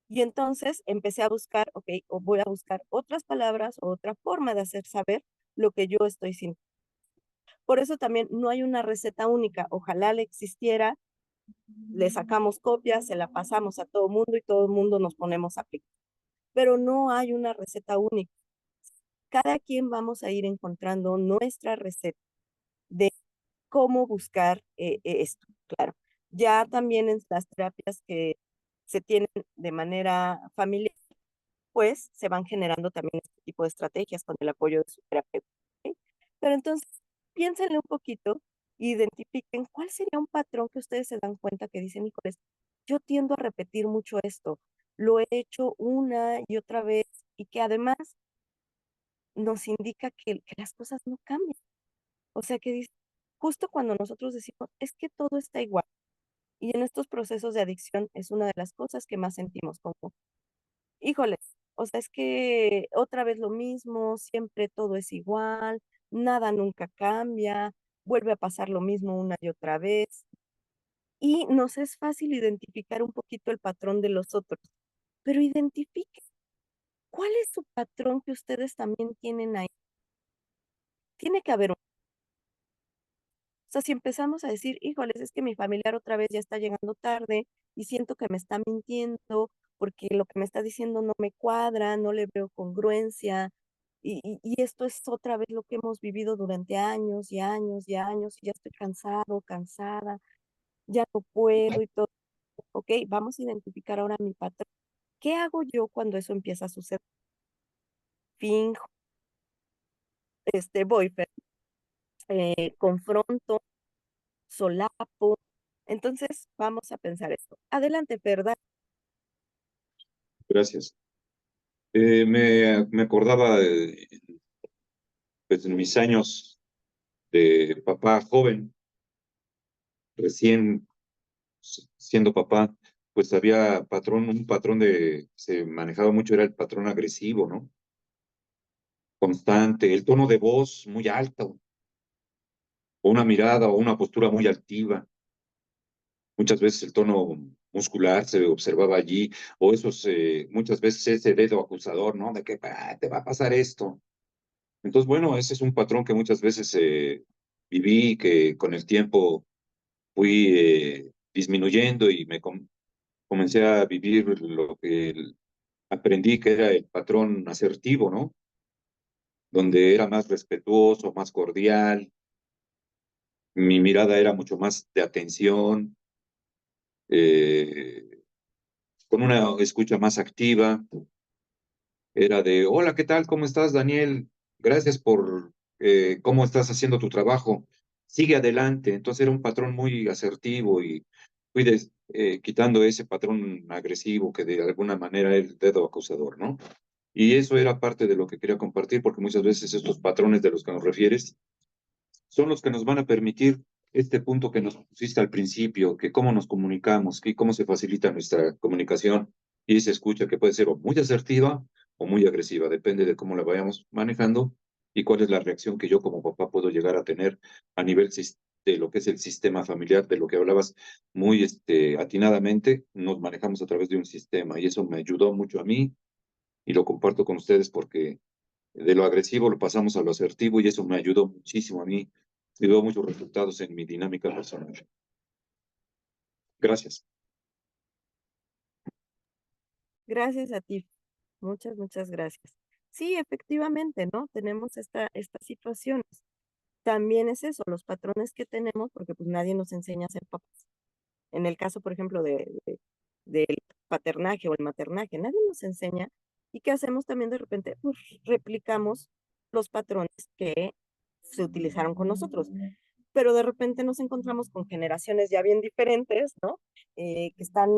[SPEAKER 1] Y entonces empecé a buscar, ok, o voy a buscar otras palabras o otra forma de hacer saber lo que yo estoy sintiendo. Por eso también no hay una receta única. Ojalá le existiera, le sacamos copias, se la pasamos a todo el mundo y todo el mundo nos ponemos a aplicar. Pero no hay una receta única. Cada quien vamos a ir encontrando nuestra receta de cómo buscar esto, claro. Ya también en las terapias que se tienen de manera familiar, pues se van generando también este tipo de estrategias con el apoyo de su terapeuta. ¿Sí? Pero entonces, piénsenle un poquito, identifiquen cuál sería un patrón que ustedes se dan cuenta que dicen, híjoles, yo tiendo a repetir mucho esto, lo he hecho una y otra vez y que además nos indica que las cosas no cambian. O sea, que dice, justo cuando nosotros decimos, es que todo está igual. Y en estos procesos de adicción es una de las cosas que más sentimos, como, híjoles, o sea, es que otra vez lo mismo, siempre todo es igual, nada nunca cambia, vuelve a pasar lo mismo una y otra vez. Y nos es fácil identificar un poquito el patrón de los otros, pero identifiquen cuál es su patrón que ustedes también tienen ahí. Tiene que haber un. O sea, si empezamos a decir, híjoles, es que mi familiar otra vez ya está llegando tarde y siento que me está mintiendo porque lo que me está diciendo no me cuadra, no le veo congruencia y esto es otra vez lo que hemos vivido durante años y años y años y ya estoy cansado, cansada, ya no puedo y todo. Ok, vamos a identificar ahora mi patrón. ¿Qué hago yo cuando eso empieza a suceder? Finjo, voy, confronto, solapo. Entonces, vamos a pensar esto. Adelante, ¿verdad?
[SPEAKER 3] Gracias. Me acordaba, pues, en mis años de papá joven, recién siendo papá, pues había un patrón se manejaba mucho, era el patrón agresivo, ¿no? Constante, el tono de voz muy alto, o una mirada o una postura muy altiva. Muchas veces el tono muscular se observaba allí, o muchas veces ese dedo acusador, ¿no? De que te va a pasar esto. Entonces, bueno, ese es un patrón que muchas veces viví, que con el tiempo fui disminuyendo y comencé a vivir lo que aprendí que era el patrón asertivo, ¿no? Donde era más respetuoso, más cordial, mi mirada era mucho más de atención, eh, con una escucha más activa, era de, hola, ¿qué tal? ¿Cómo estás, Daniel? Gracias por cómo estás haciendo tu trabajo. Sigue adelante. Entonces era un patrón muy asertivo y fui quitando ese patrón agresivo que de alguna manera es el dedo acusador, ¿no? Y eso era parte de lo que quería compartir, porque muchas veces estos patrones de los que nos refieres son los que nos van a permitir este punto que nos pusiste al principio, que cómo nos comunicamos, que cómo se facilita nuestra comunicación y se escucha que puede ser o muy asertiva o muy agresiva, depende de cómo la vayamos manejando y cuál es la reacción que yo como papá puedo llegar a tener a nivel de lo que es el sistema familiar, de lo que hablabas muy atinadamente, nos manejamos a través de un sistema y eso me ayudó mucho a mí y lo comparto con ustedes porque de lo agresivo lo pasamos a lo asertivo y eso me ayudó muchísimo a mí. Y veo muchos resultados en mi dinámica personal. Gracias.
[SPEAKER 1] Gracias a ti. Muchas, muchas gracias. Sí, efectivamente, ¿no? Tenemos estas situaciones. También es eso, los patrones que tenemos, porque pues nadie nos enseña a ser papás. En el caso, por ejemplo, del paternaje o el maternaje, nadie nos enseña. ¿Y qué hacemos también de repente? Pues replicamos los patrones que se utilizaron con nosotros. Pero de repente nos encontramos con generaciones ya bien diferentes, ¿no? Que están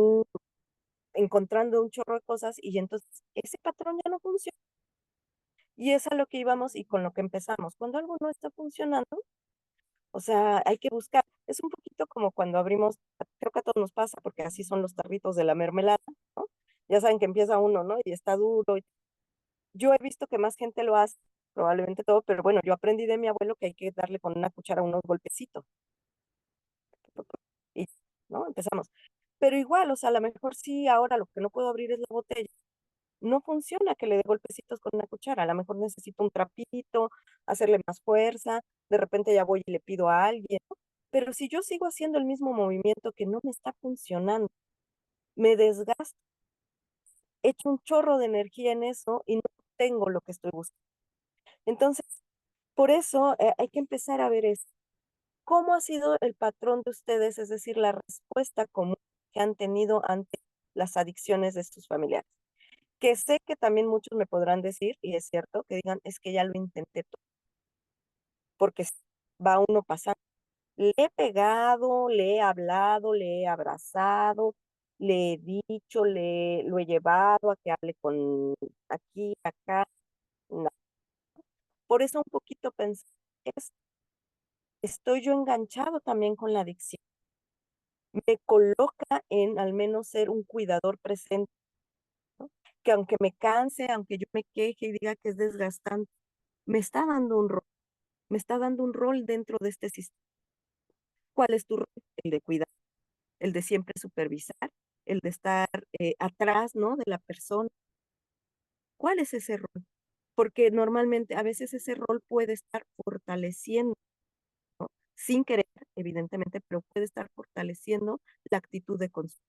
[SPEAKER 1] encontrando un chorro de cosas y entonces ese patrón ya no funciona. Y es a lo que íbamos y con lo que empezamos. Cuando algo no está funcionando, o sea, hay que buscar. Es un poquito como cuando abrimos, creo que a todos nos pasa, porque así son los tarritos de la mermelada, ¿no? Ya saben que empieza uno, ¿no? Y está duro. Yo he visto que más gente lo hace, probablemente todo, pero bueno, yo aprendí de mi abuelo que hay que darle con una cuchara unos golpecitos. Y, ¿no? Empezamos. pero igual, o sea, a lo mejor sí, ahora lo que no puedo abrir es la botella. No funciona que le dé golpecitos con una cuchara, a lo mejor necesito un trapito, hacerle más fuerza, de repente ya voy y le pido a alguien, ¿no? Pero si yo sigo haciendo el mismo movimiento que no me está funcionando, me desgasto, echo un chorro de energía en eso y no tengo lo que estoy buscando. Entonces, por eso hay que empezar a ver esto. ¿Cómo ha sido el patrón de ustedes, es decir, la respuesta común que han tenido ante las adicciones de sus familiares? Que sé que también muchos me podrán decir, y es cierto, que digan, es que ya lo intenté todo, porque va uno pasando. Le he pegado, le he hablado, le he abrazado, le he dicho, lo he llevado a que hable con aquí, acá. No. Por eso un poquito pensé, es, estoy yo enganchado también con la adicción. Me coloca en al menos ser un cuidador presente, ¿no? Que aunque me canse, aunque yo me queje y diga que es desgastante, me está dando un rol, me está dando un rol dentro de este sistema. ¿Cuál es tu rol? El de cuidar, el de siempre supervisar, el de estar atrás, ¿no? De la persona. ¿Cuál es ese rol? Porque normalmente a veces ese rol puede estar fortaleciendo, ¿no? Sin querer, evidentemente, pero puede estar fortaleciendo la actitud de consumo.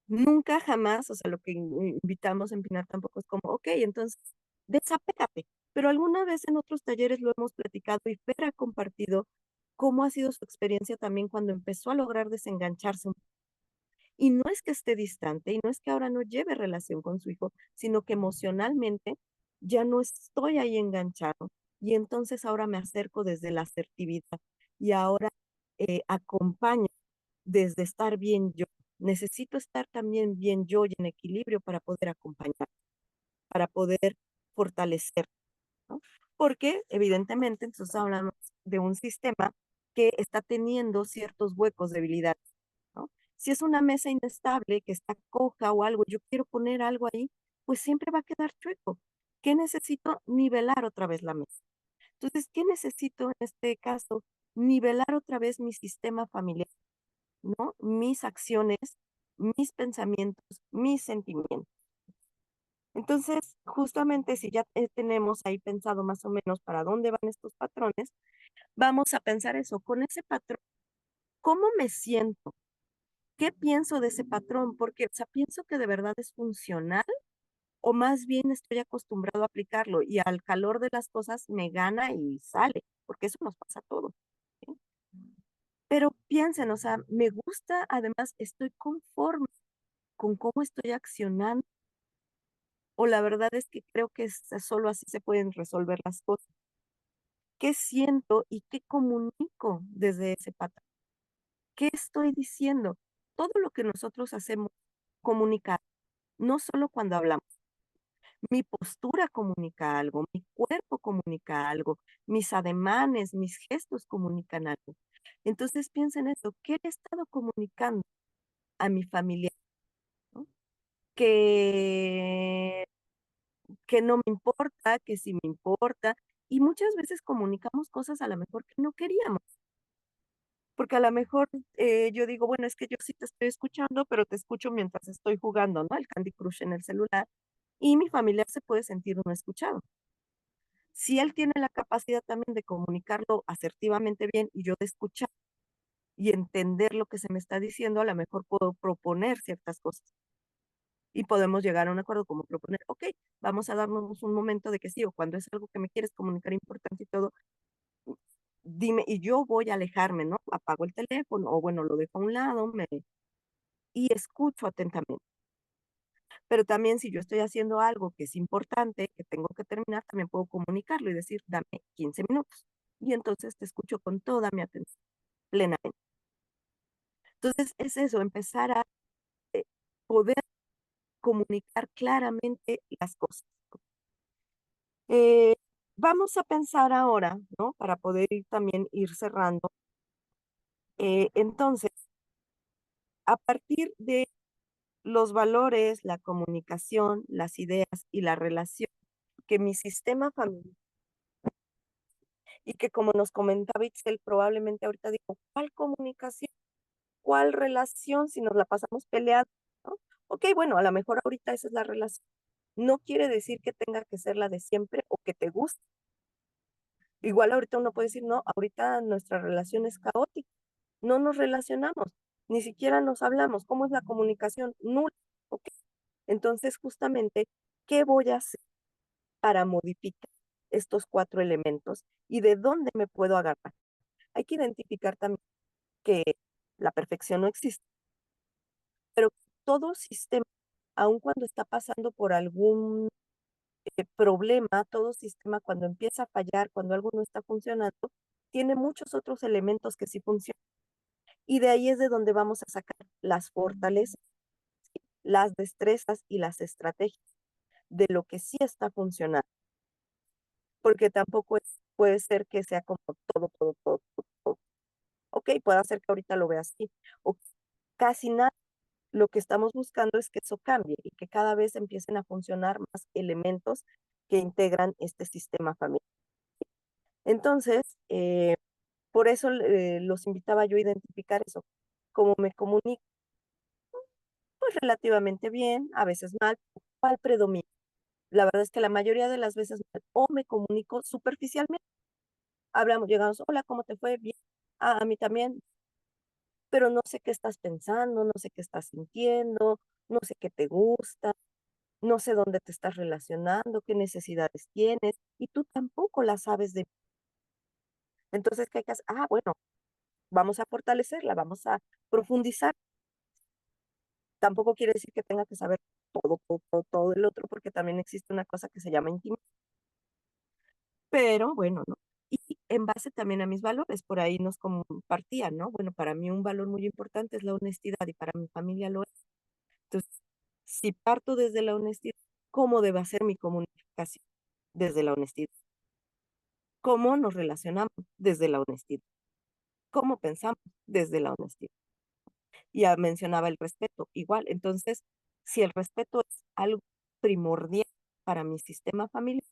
[SPEAKER 1] Nunca jamás, o sea, lo que invitamos en Pinar tampoco es como, ok, entonces, desapégate. Pero alguna vez en otros talleres lo hemos platicado y Fer ha compartido cómo ha sido su experiencia también cuando empezó a lograr desengancharse. Y no es que esté distante y no es que ahora no lleve relación con su hijo, sino que emocionalmente ya no estoy ahí enganchado. Y entonces ahora me acerco desde la asertividad y ahora acompaño desde estar bien yo. Necesito estar también bien yo y en equilibrio para poder acompañar, para poder fortalecer, ¿no? Porque evidentemente entonces hablamos de un sistema que está teniendo ciertos huecos, debilidades, ¿no? Si es una mesa inestable, que está coja o algo, yo quiero poner algo ahí, pues siempre va a quedar chueco. ¿Qué necesito? Nivelar otra vez la mesa. Entonces, ¿qué necesito en este caso? Nivelar otra vez mi sistema familiar, ¿no? Mis acciones, mis pensamientos, mis sentimientos. Entonces, justamente si ya tenemos ahí pensado más o menos para dónde van estos patrones, vamos a pensar eso, con ese patrón, ¿cómo me siento? ¿Qué pienso de ese patrón? Porque, o sea, pienso que de verdad es funcional o más bien estoy acostumbrado a aplicarlo y al calor de las cosas me gana y sale, porque eso nos pasa a todos, ¿sí? Pero piensen, o sea, me gusta, además estoy conforme con cómo estoy accionando, o la verdad es que creo que solo así se pueden resolver las cosas. ¿Qué siento y qué comunico desde ese patrón? ¿Qué estoy diciendo? Todo lo que nosotros hacemos comunica, no solo cuando hablamos. Mi postura comunica algo, mi cuerpo comunica algo, mis ademanes, mis gestos comunican algo. Entonces piensa en eso, ¿qué le he estado comunicando a mi familia? ¿No? Que, que no me importa, que sí me importa. Y muchas veces comunicamos cosas a lo mejor que no queríamos. Porque a lo mejor yo digo, bueno, es que yo sí te estoy escuchando, pero te escucho mientras estoy jugando, ¿no? El Candy Crush en el celular. Y mi familiar se puede sentir no escuchado. Si él tiene la capacidad también de comunicarlo asertivamente bien y yo de escuchar y entender lo que se me está diciendo, a lo mejor puedo proponer ciertas cosas y podemos llegar a un acuerdo como proponer, ok, vamos a darnos un momento de que sí, o cuando es algo que me quieres comunicar importante y todo, dime, y yo voy a alejarme, ¿no? Apago el teléfono o bueno, lo dejo a un lado y escucho atentamente. Pero también si yo estoy haciendo algo que es importante, que tengo que terminar, también puedo comunicarlo y decir, dame 15 minutos. Y entonces te escucho con toda mi atención, plenamente. Entonces es eso, empezar a eh, poder comunicar claramente las cosas. Eh, Vamos a pensar ahora, ¿no? Para poder también ir cerrando. Entonces, a partir de los valores, la comunicación, las ideas y la relación que mi sistema familiar y que como nos comentaba Itzel, probablemente ahorita digo, ¿cuál comunicación? ¿Cuál relación si nos la pasamos peleando? ¿No? Ok, bueno, a lo mejor ahorita esa es la relación. No quiere decir que tenga que ser la de siempre o que te guste. Igual ahorita uno puede decir, no, ahorita nuestra relación es caótica. No nos relacionamos, ni siquiera nos hablamos. ¿Cómo es la comunicación? Nula. Ok. Entonces, justamente, ¿qué voy a hacer para modificar estos 4 elementos y de dónde me puedo agarrar? Hay que identificar también que la perfección no existe, pero todo sistema, aun cuando está pasando por algún problema, todo sistema cuando empieza a fallar, cuando algo no está funcionando, tiene muchos otros elementos que sí funcionan. Y de ahí es de donde vamos a sacar las fortalezas, las destrezas y las estrategias de lo que sí está funcionando. Porque tampoco puede ser que sea como todo. Ok, puede ser que ahorita lo vea así, o casi nada. Lo que estamos buscando es que eso cambie y que cada vez empiecen a funcionar más elementos que integran este sistema familiar. Entonces, por eso los invitaba yo a identificar eso, cómo me comunico, pues relativamente bien, a veces mal, ¿cuál predomina? La verdad es que la mayoría de las veces mal, o me comunico superficialmente, hablamos, llegamos, hola, ¿cómo te fue? Bien, a mí también, pero no sé qué estás pensando, no sé qué estás sintiendo, no sé qué te gusta, no sé dónde te estás relacionando, qué necesidades tienes, y tú tampoco las sabes de mí. Entonces, ¿qué hay que hacer? Ah, bueno, vamos a fortalecerla, vamos a profundizar. Tampoco quiere decir que tenga que saber todo el otro, porque también existe una cosa que se llama intimidad. Pero bueno, ¿no? Y en base también a mis valores, por ahí nos compartían, ¿no? Bueno, para mí un valor muy importante es la honestidad y para mi familia lo es. Entonces, si parto desde la honestidad, ¿cómo debe ser mi comunicación? Desde la honestidad. ¿Cómo nos relacionamos? Desde la honestidad. ¿Cómo pensamos? Desde la honestidad. Ya mencionaba el respeto, igual. Entonces, si el respeto es algo primordial para mi sistema familiar,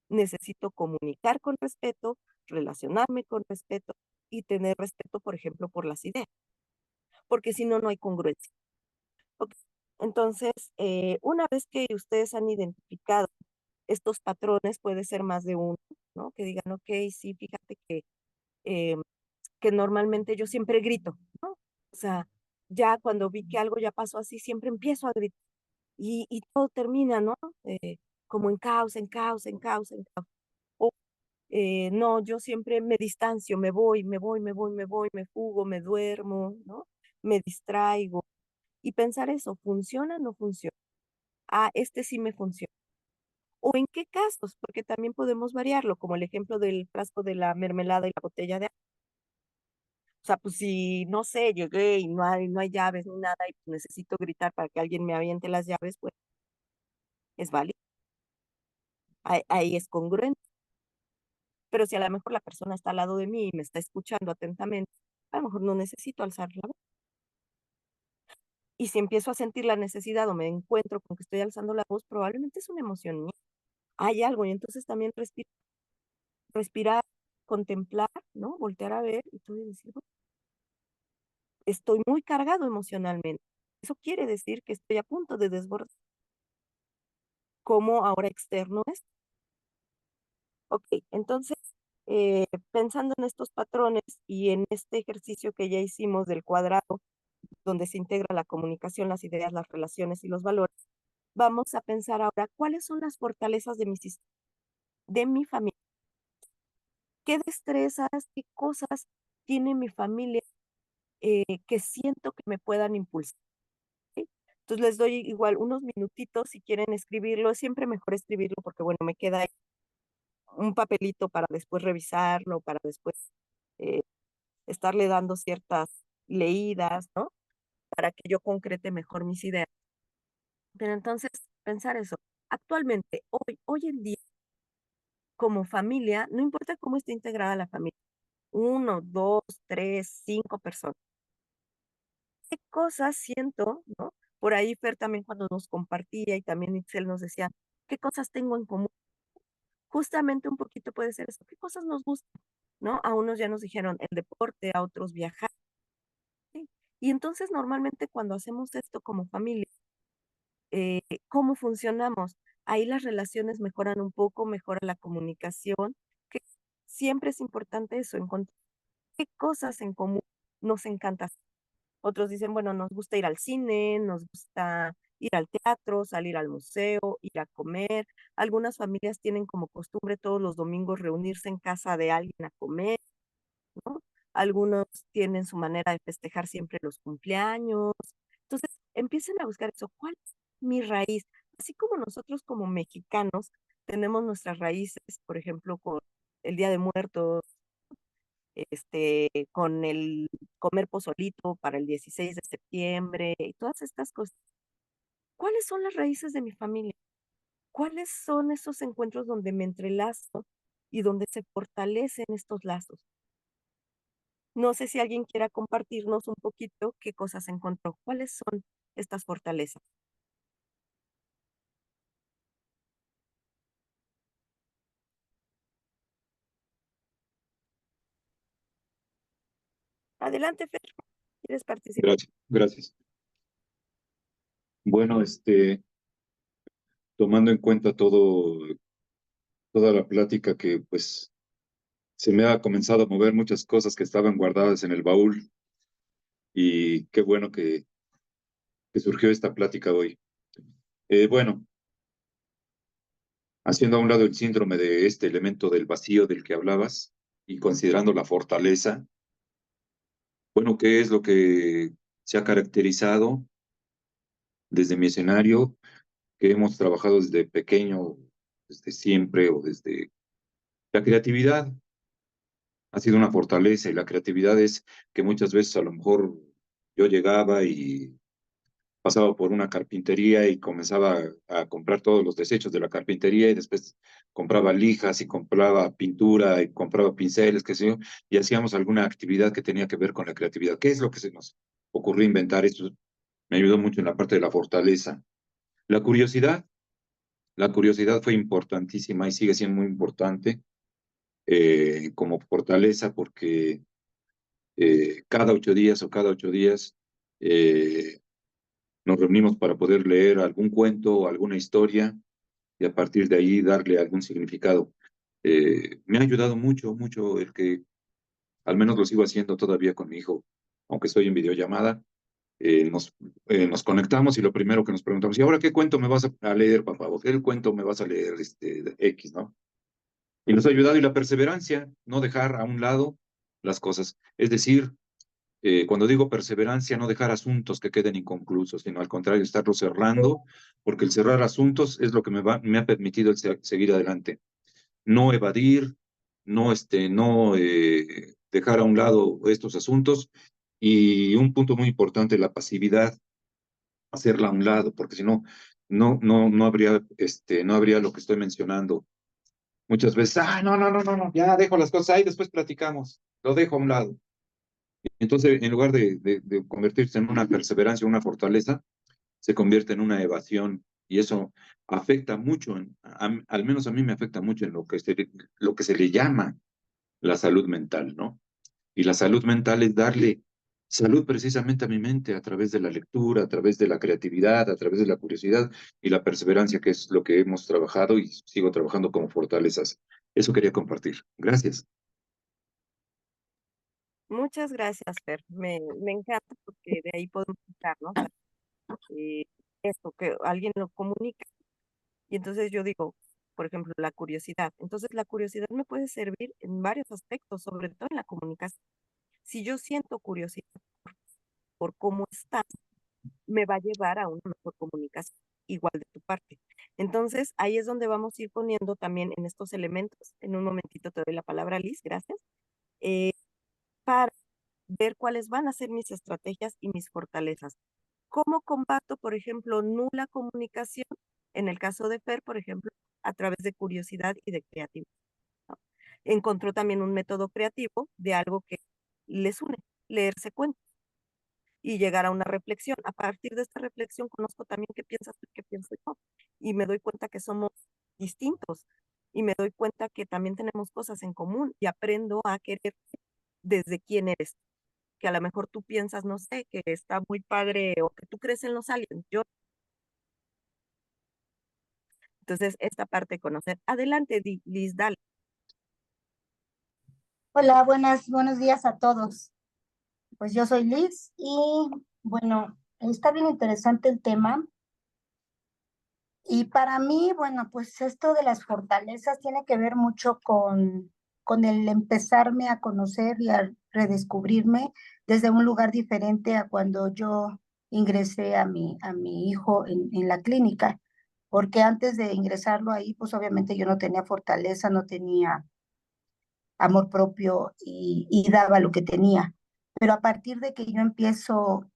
[SPEAKER 1] necesito comunicar con respeto, relacionarme con respeto y tener respeto, por ejemplo, por las ideas, porque si no, no hay congruencia. Ok. Entonces, una vez que ustedes han identificado estos patrones, puede ser más de uno, ¿no? Que digan, ok, sí, fíjate eh, que normalmente yo siempre grito, ¿no? O sea, ya cuando vi que algo ya pasó así, siempre empiezo a gritar y todo termina, ¿no? Como en caos, en caos, en caos, en caos. O no, yo siempre me distancio, me fugo, me duermo, ¿no? Me distraigo. Y pensar eso, ¿funciona o no funciona? Ah, este sí me funciona. ¿O en qué casos? Porque también podemos variarlo, como el ejemplo del frasco de la mermelada y la botella de agua. O sea, pues si, no sé, llegué y no hay llaves ni nada y pues necesito gritar para que alguien me aviente las llaves, pues es válido. Ahí es congruente. Pero si a lo mejor la persona está al lado de mí y me está escuchando atentamente, a lo mejor no necesito alzar la voz. Y si empiezo a sentir la necesidad o me encuentro con que estoy alzando la voz, probablemente es una emoción mía. Hay algo y entonces también respirar, contemplar, ¿no? Voltear a ver y todo y decir, "Bueno, estoy muy cargado emocionalmente. Eso quiere decir que estoy a punto de desbordar. ¿Cómo ahora externo es? Ok, entonces, pensando en estos patrones y en este ejercicio que ya hicimos del cuadrado, donde se integra la comunicación, las ideas, las relaciones y los valores, vamos a pensar ahora cuáles son las fortalezas de mi sistema, de mi familia. ¿Qué destrezas, qué cosas tiene mi familia que siento que me puedan impulsar? ¿Sí? Entonces les doy igual unos minutitos si quieren escribirlo. Es siempre mejor escribirlo porque, bueno, me queda ahí un papelito para después revisarlo, para después eh, estarle dando ciertas leídas, ¿no? Para que yo concrete mejor mis ideas. Pero entonces, pensar eso. Actualmente, hoy en día, como familia, no importa cómo esté integrada la familia, 1, 2, 3, 5 personas. ¿Qué cosas siento, no? Por ahí Fer también cuando nos compartía y también Itzel nos decía, ¿qué cosas tengo en común? Justamente un poquito puede ser eso. ¿Qué cosas nos gustan? ¿No? A unos ya nos dijeron el deporte, a otros viajar. ¿Sí? Y entonces normalmente cuando hacemos esto como familia, ¿cómo funcionamos? Ahí las relaciones mejoran un poco, mejora la comunicación, que siempre es importante eso, encontrar qué cosas en común nos encanta. Otros dicen, bueno, nos gusta ir al cine, nos gusta ir al teatro, salir al museo, ir a comer. Algunas familias tienen como costumbre todos los domingos reunirse en casa de alguien a comer, ¿no? Algunos tienen su manera de festejar siempre los cumpleaños. Entonces, empiecen a buscar eso. ¿Cuál es mi raíz? Así como nosotros como mexicanos tenemos nuestras raíces, por ejemplo, con el Día de Muertos, con el comer pozolito para el 16 de septiembre y todas estas cosas. ¿Cuáles son las raíces de mi familia? ¿Cuáles son esos encuentros donde me entrelazo y donde se fortalecen estos lazos? No sé si alguien quiera compartirnos un poquito qué cosas encontró. ¿Cuáles son estas fortalezas? Adelante, Fer. ¿Quieres participar?
[SPEAKER 3] Gracias, gracias. Bueno, tomando en cuenta toda la plática que pues se me ha comenzado a mover muchas cosas que estaban guardadas en el baúl y qué bueno que surgió esta plática hoy. Bueno, haciendo a un lado el síndrome de este elemento del vacío del que hablabas y considerando la fortaleza, bueno, ¿qué es lo que se ha caracterizado desde mi escenario, que hemos trabajado desde pequeño, desde siempre o desde la creatividad? Ha sido una fortaleza y la creatividad es que muchas veces a lo mejor yo llegaba y pasaba por una carpintería y comenzaba a comprar todos los desechos de la carpintería y después compraba lijas y compraba pintura y compraba pinceles, qué sé yo, y hacíamos alguna actividad que tenía que ver con la creatividad. ¿Qué es lo que se nos ocurrió inventar? Esto me ayudó mucho en la parte de la fortaleza. La curiosidad fue importantísima y sigue siendo muy importante como fortaleza porque cada 8 días o cada 8 días eh, nos reunimos para poder leer algún cuento o alguna historia y a partir de ahí darle algún significado. Me ha ayudado mucho, mucho el que al menos lo sigo haciendo todavía con mi hijo, aunque estoy en videollamada. Nos conectamos y lo primero que nos preguntamos, ¿y ahora qué cuento me vas a leer, papá? ¿O qué cuento me vas a leer X, ¿no? Y nos ha ayudado y la perseverancia, no dejar a un lado las cosas. Es decir, cuando digo perseverancia, no dejar asuntos que queden inconclusos, sino al contrario, estarlos cerrando, porque el cerrar asuntos es lo que me ha permitido seguir adelante. No evadir, no dejar a un lado estos asuntos. Y un punto muy importante, la pasividad, hacerla a un lado, porque si no, no habría lo que estoy mencionando. Muchas veces, no, ya dejo las cosas ahí, después platicamos, lo dejo a un lado. Entonces, en lugar de convertirse en una perseverancia, una fortaleza, se convierte en una evasión y eso afecta mucho, al menos a mí me afecta mucho en lo que se le llama la salud mental, ¿no? Y la salud mental es darle salud precisamente a mi mente a través de la lectura, a través de la creatividad, a través de la curiosidad y la perseverancia, que es lo que hemos trabajado y sigo trabajando como fortalezas. Eso quería compartir. Gracias.
[SPEAKER 1] Muchas gracias, Fer. Me encanta porque de ahí podemos empezar, ¿no? O sea, esto, que alguien lo comunica. Y entonces yo digo, por ejemplo, la curiosidad. Entonces la curiosidad me puede servir en varios aspectos, sobre todo en la comunicación. Si yo siento curiosidad por cómo estás, me va a llevar a una mejor comunicación, igual de tu parte. Entonces ahí es donde vamos a ir poniendo también en estos elementos. En un momentito te doy la palabra, Liz, gracias. eh, para ver cuáles van a ser mis estrategias y mis fortalezas. ¿Cómo combato, por ejemplo, nula comunicación? En el caso de Fer, por ejemplo, a través de curiosidad y de creatividad, ¿no? Encontró también un método creativo de algo que les une, leerse cuentos y llegar a una reflexión. A partir de esta reflexión conozco también qué piensas tú y qué pienso yo. Y me doy cuenta que somos distintos y me doy cuenta que también tenemos cosas en común y aprendo a querer desde quién eres, que a lo mejor tú piensas, no sé, que está muy padre o que tú crees en los aliens. Entonces, esta parte de conocer. Adelante, Liz, dale.
[SPEAKER 6] Hola, buenos días a todos. Pues yo soy Liz y bueno, está bien interesante el tema. Y para mí, bueno, pues esto de las fortalezas tiene que ver mucho con el empezarme a conocer y a redescubrirme desde un lugar diferente a cuando yo ingresé a mi hijo en la clínica. Porque antes de ingresarlo ahí, pues obviamente yo no tenía fortaleza, no tenía amor propio y daba lo que tenía. Pero a partir de que yo empiezo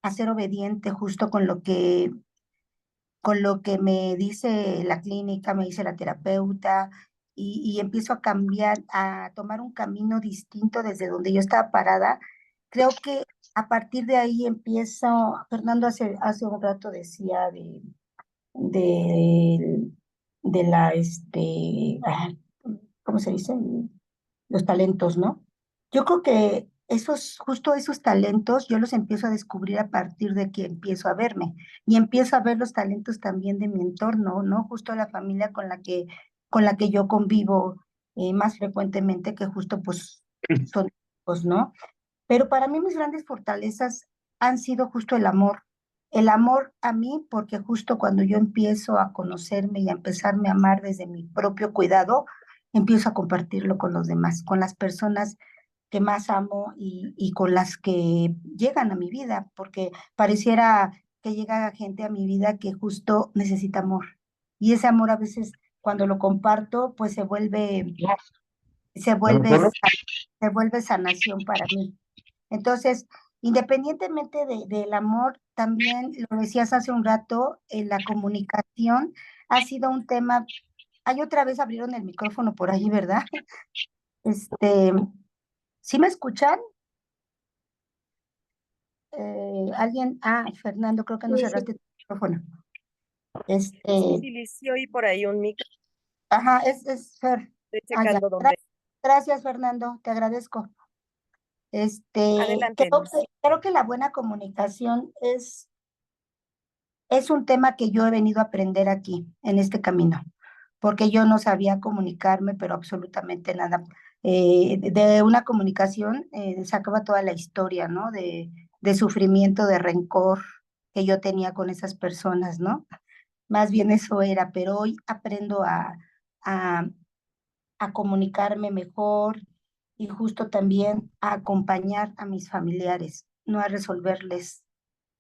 [SPEAKER 6] a ser obediente justo con lo que me dice la clínica, me dice la terapeuta, y empiezo a cambiar, a tomar un camino distinto desde donde yo estaba parada, creo que a partir de ahí empiezo, Fernando hace un rato decía de, de la, ¿cómo se dice? Los talentos, ¿no? Yo creo que justo esos talentos, yo los empiezo a descubrir a partir de que empiezo a verme y empiezo a ver los talentos también de mi entorno, ¿no? Justo la familia con la que yo convivo más frecuentemente, que justo pues son hijos, ¿no? Pero para mí mis grandes fortalezas han sido justo el amor a mí, porque justo cuando yo empiezo a conocerme y a empezarme a amar desde mi propio cuidado, empiezo a compartirlo con los demás, con las personas que más amo y con las que llegan a mi vida, porque pareciera que llega gente a mi vida que justo necesita amor. Y ese amor a veces cuando lo comparto, pues se vuelve, se vuelve sanación para mí. Entonces, independientemente del amor, también lo decías hace un rato, la comunicación ha sido un tema. Ay, otra vez abrieron el micrófono por ahí, ¿verdad? Este, ¿Sí me escuchan? Fernando, creo que no
[SPEAKER 1] Sí, sí.
[SPEAKER 6] cerraste tu micrófono.
[SPEAKER 1] Sí, Liz, sí oí por ahí un micro,
[SPEAKER 6] Ajá, es Fer.
[SPEAKER 1] estoy
[SPEAKER 6] Ah, ya.
[SPEAKER 1] checando dónde.
[SPEAKER 6] Gracias, Fernando, te agradezco.
[SPEAKER 1] Adelante, Liz.
[SPEAKER 6] Creo que la buena comunicación es un tema que yo he venido a aprender aquí, en este camino, porque yo no sabía comunicarme, pero absolutamente nada. De una comunicación sacaba toda la historia, ¿no? De sufrimiento, de rencor que yo tenía con esas personas, ¿no? Más bien eso era, pero hoy aprendo a, a comunicarme mejor y justo también a acompañar a mis familiares, no a resolverles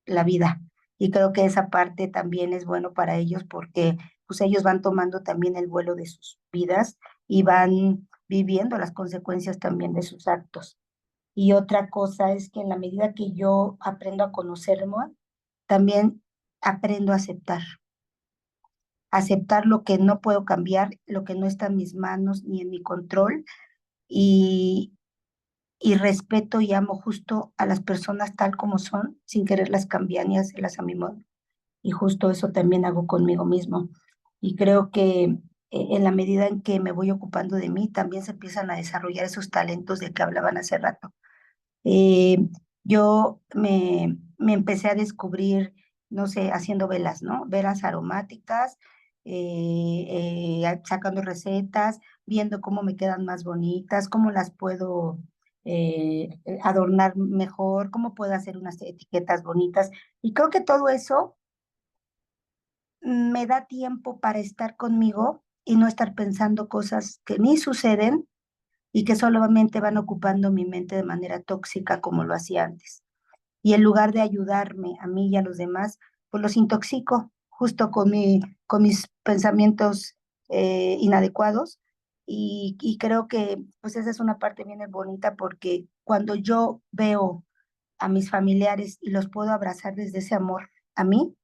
[SPEAKER 6] la vida. Y creo que esa parte también es bueno para ellos porque pues ellos van tomando también el vuelo de sus vidas y van viviendo las consecuencias también de sus actos. Y otra cosa es que en la medida que yo aprendo a conocerme, también aprendo a aceptar lo que no puedo cambiar, lo que no está en mis manos ni en mi control, y, y respeto y amo justo a las personas tal como son, sin quererlas cambiar ni hacerlas a mi modo. Y justo eso también hago conmigo mismo. Y creo que en la medida en que me voy ocupando de mí, también se empiezan a desarrollar esos talentos de que hablaban hace rato. Eh, me empecé a descubrir, no sé, haciendo velas, ¿no? Velas aromáticas, sacando recetas, viendo cómo me quedan más bonitas, cómo las puedo adornar mejor, cómo puedo hacer unas etiquetas bonitas. Y creo que todo eso me da tiempo para estar conmigo y no estar pensando cosas que ni suceden y que solamente van ocupando mi mente de manera tóxica como lo hacía antes. Y en lugar de ayudarme a mí y a los demás, pues los intoxico justo con mis pensamientos inadecuados. Y creo que pues esa es una parte bien bonita porque cuando yo veo a mis familiares y los puedo abrazar desde ese amor a mí,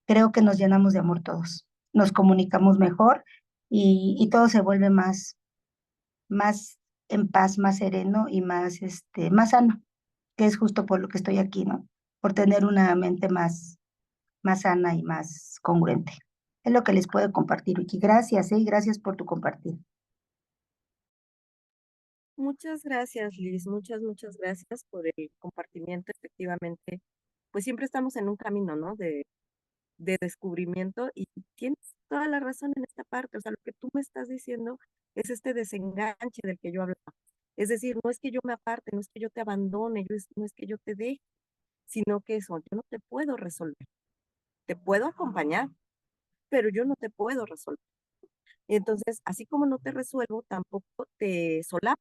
[SPEAKER 6] creo que nos llenamos de amor todos, nos comunicamos mejor y todo se vuelve más en paz, más sereno y más sano, que es justo por lo que estoy aquí, ¿no? Por tener una mente más sana y más congruente. Es lo que les puedo compartir, Vicky. Gracias, y gracias por tu compartir.
[SPEAKER 1] Muchas gracias, Liz. Muchas gracias por el compartimiento. Efectivamente, pues siempre estamos en un camino, ¿no? De descubrimiento y tienes toda la razón en esta parte. O sea, lo que tú me estás diciendo es este desenganche del que yo hablaba. Es decir, no es que yo me aparte, no es que yo te abandone, no es que yo te deje, sino que eso, yo no te puedo resolver. Te puedo acompañar, pero yo no te puedo resolver. Y entonces, así como no te resuelvo, tampoco te solapo,